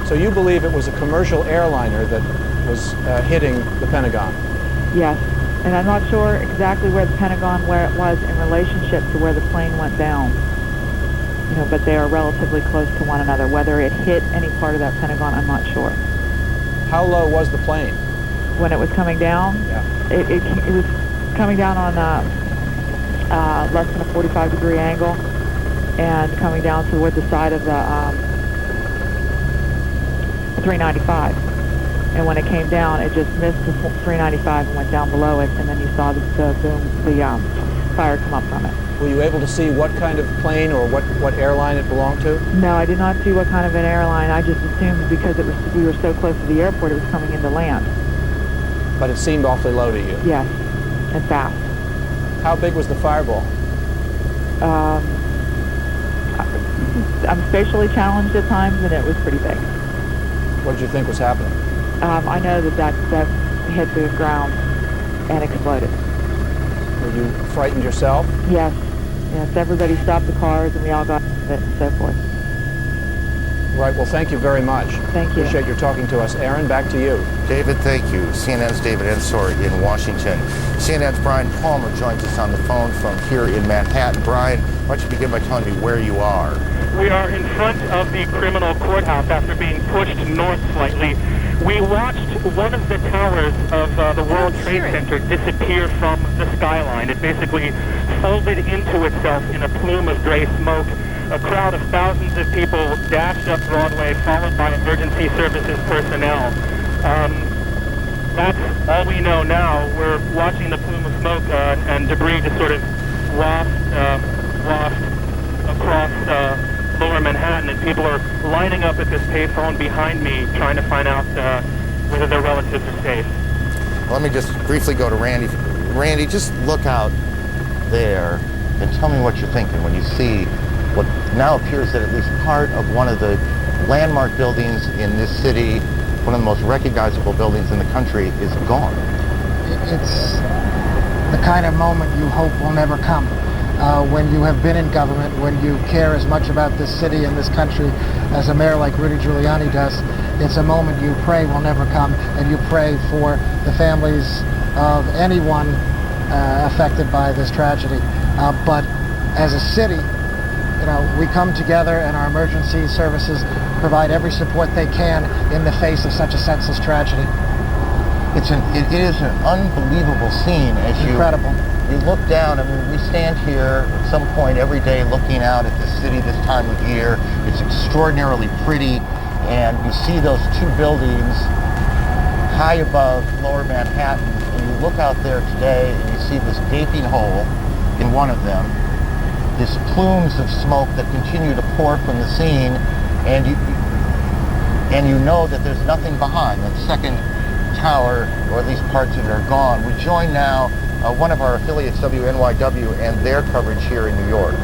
So you believe it was a commercial airliner that was hitting the Pentagon? Yes, and I'm not sure exactly where the Pentagon, where it was in relationship to where the plane went down. You know, but they are relatively close to one another. Whether it hit any part of that Pentagon, I'm not sure. How low was the plane? When it was coming down? Yeah. It was coming down on less than a 45-degree angle and coming down toward the side of the 395. And when it came down, it just missed the 395 and went down below it, and then you saw the fire come up from it. Were you able to see what kind of plane or what airline it belonged to? No, I did not see what kind of an airline. I just assumed because we were so close to the airport, it was coming into land. But it seemed awfully low to you? Yes, and fast. How big was the fireball? I'm spatially challenged at times, and it was pretty big. What did you think was happening? I know that hit the ground and exploded. Were you frightened yourself? Yes. Yes, everybody stopped the cars and we all got out of it and so forth. Right, well, thank you very much. Thank you. Appreciate your talking to us. Aaron, back to you. David, thank you. CNN's David Ensor in Washington. CNN's Brian Palmer joins us on the phone from here in Manhattan. Brian, why don't you begin by telling me where you are? We are in front of the criminal courthouse after being pushed north slightly. We watched one of the towers of the World Trade Center disappear from the skyline. It basically folded into itself in a plume of gray smoke. A crowd of thousands of people dashed up Broadway, followed by emergency services personnel. That's all we know now. We're watching the plume of smoke and debris just sort of waft across lower Manhattan, and people are lining up at this payphone behind me trying to find out whether their relatives are safe. Let me just briefly go to Randy. Randy, just look out there and tell me what you're thinking when you see what now appears that at least part of one of the landmark buildings in this city, one of the most recognizable buildings in the country, is gone. It's the kind of moment you hope will never come. When you have been in government, when you care as much about this city and this country as a mayor like Rudy Giuliani does, it's a moment you pray will never come, and you pray for the families of anyone affected by this tragedy. But as a city, you know, we come together and our emergency services provide every support they can in the face of such a senseless tragedy. It is an unbelievable scene as you look down. I mean, we stand here at some point every day looking out at this city this time of year. It's extraordinarily pretty, and you see those two buildings high above lower Manhattan, and you look out there today and you see this gaping hole in one of them, this plumes of smoke that continue to pour from the scene, and you know that there's nothing behind. That second tower, or at least parts of it, are gone. We join now one of our affiliates, WNYW, and their coverage here in New York.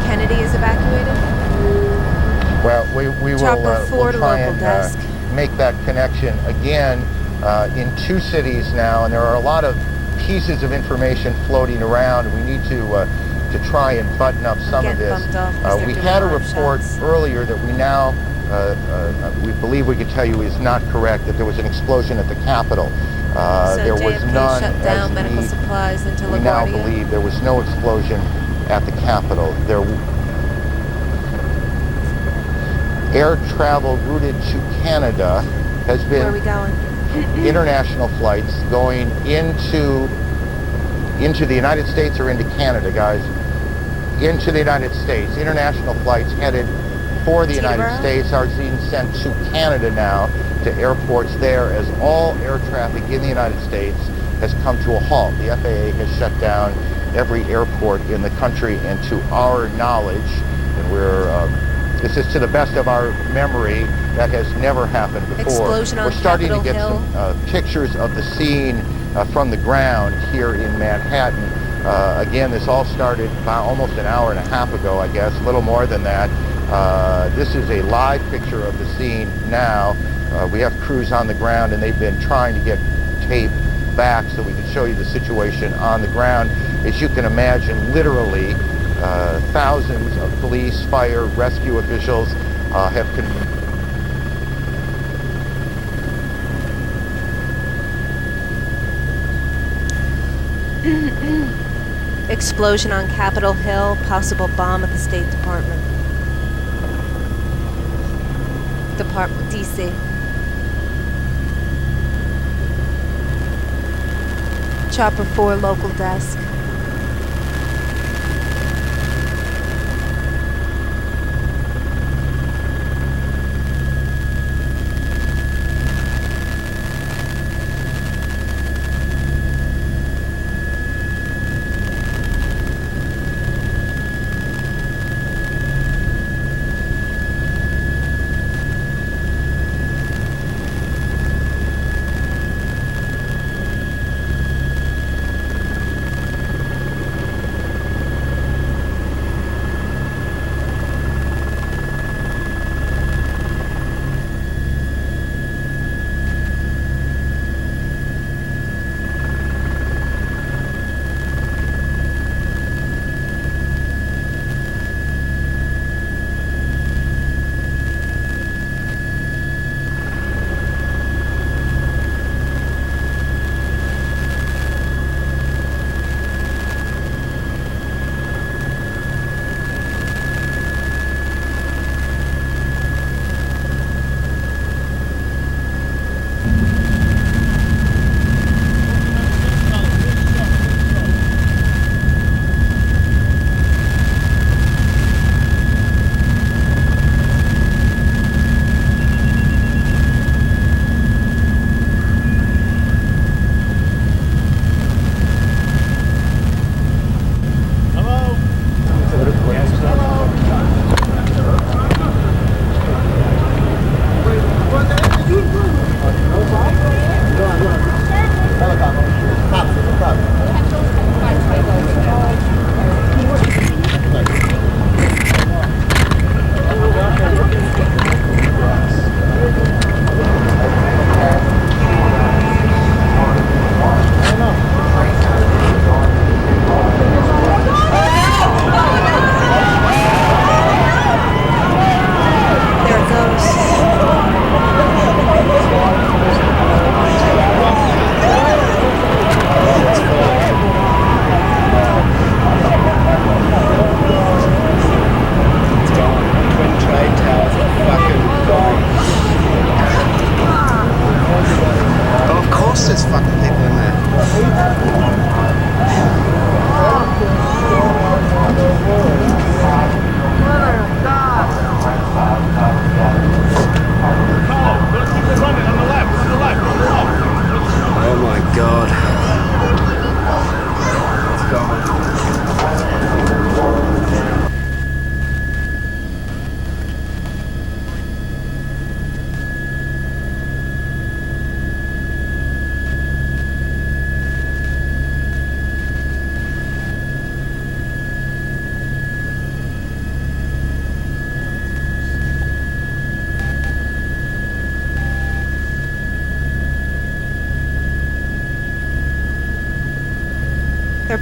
Kennedy is evacuated? Well, we will try and make that connection again in 2 cities now, and there are a lot of pieces of information floating around. We need to try and button up some of this. We had a report earlier that we now we believe we can tell you is not correct, that there was an explosion at the Capitol. There was none. Shut down medical supplies into LaGuardia. We now believe there was no explosion at the Capitol. Air travel routed to Canada has been. Where are we going? International flights going into the United States or into Canada, guys. Into the United States. International flights headed for the United States are being sent to Canada now, to airports there, as all air traffic in the United States has come to a halt. The FAA has shut down every airport in the country, and to our knowledge, and this is to the best of our memory, that has never happened before. Explosion on We're starting Capitol to get Hill. some pictures of the scene from the ground here in Manhattan. Again, this all started about almost an hour and a half ago, I guess, a little more than that. This is a live picture of the scene now. We have crews on the ground, and they've been trying to get tape back so we can show you the situation on the ground. As you can imagine, literally thousands of police, fire, rescue officials have Explosion on Capitol Hill, possible bomb at the State Department. DC. Chopper 4 local desk.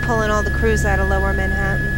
pulling all the crews out of Lower Manhattan.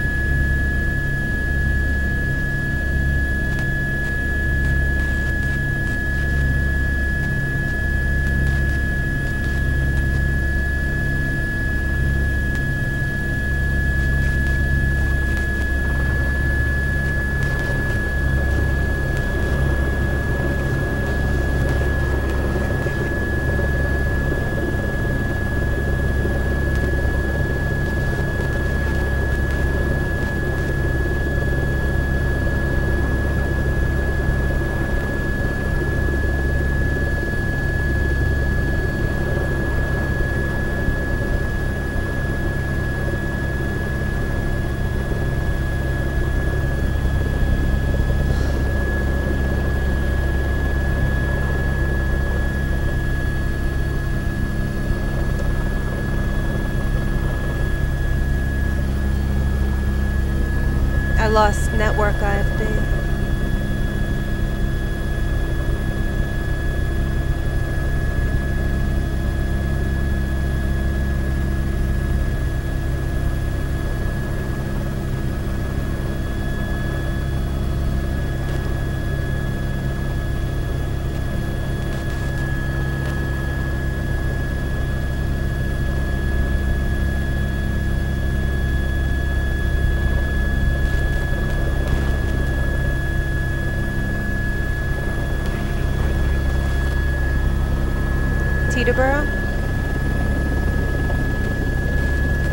I lost network IFB.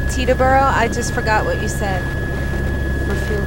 Teterboro? I just forgot what you said. For fuel.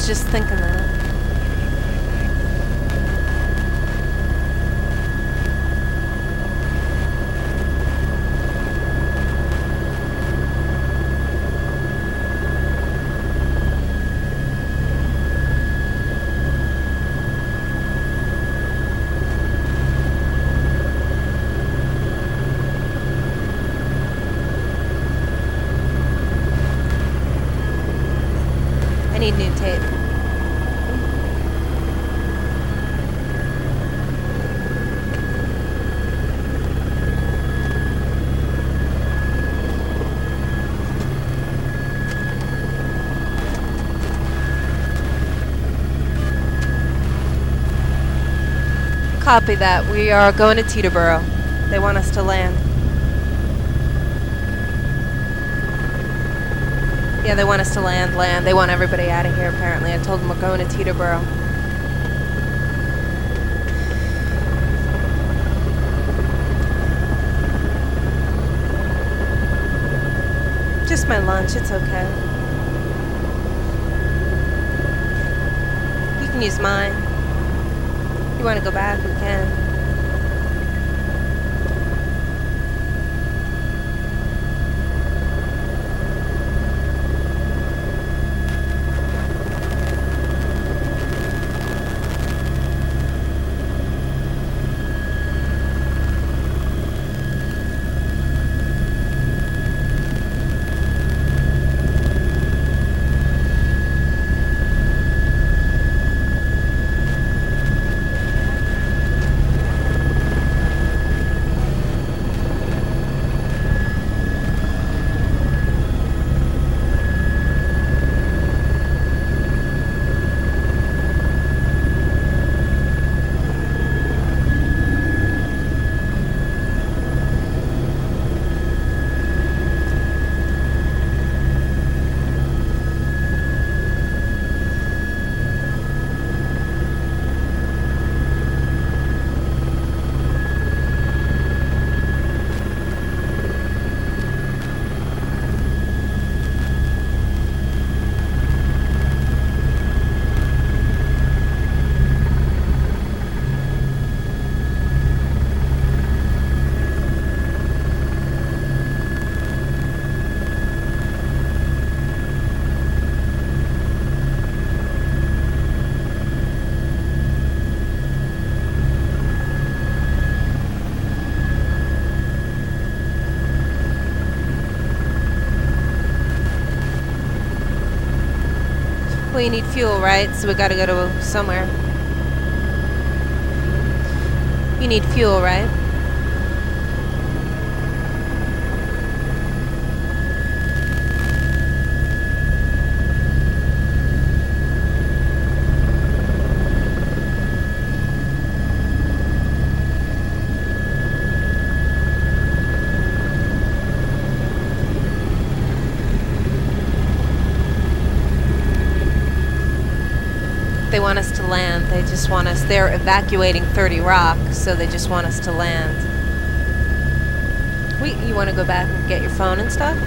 Just thinking that. I need new tape. Copy that. We are going to Teterboro. They want us to land. Yeah, they want us to land. They want everybody out of here, apparently. I told them we're going to Teterboro. Just my lunch. It's okay. You can use mine. If you want to go back, we can. Well, you need fuel, right? So we gotta go to somewhere. You need fuel, right? They want us to land. They just want us. They're evacuating 30 Rock, so they just want us to land. You want to go back and get your phone and stuff?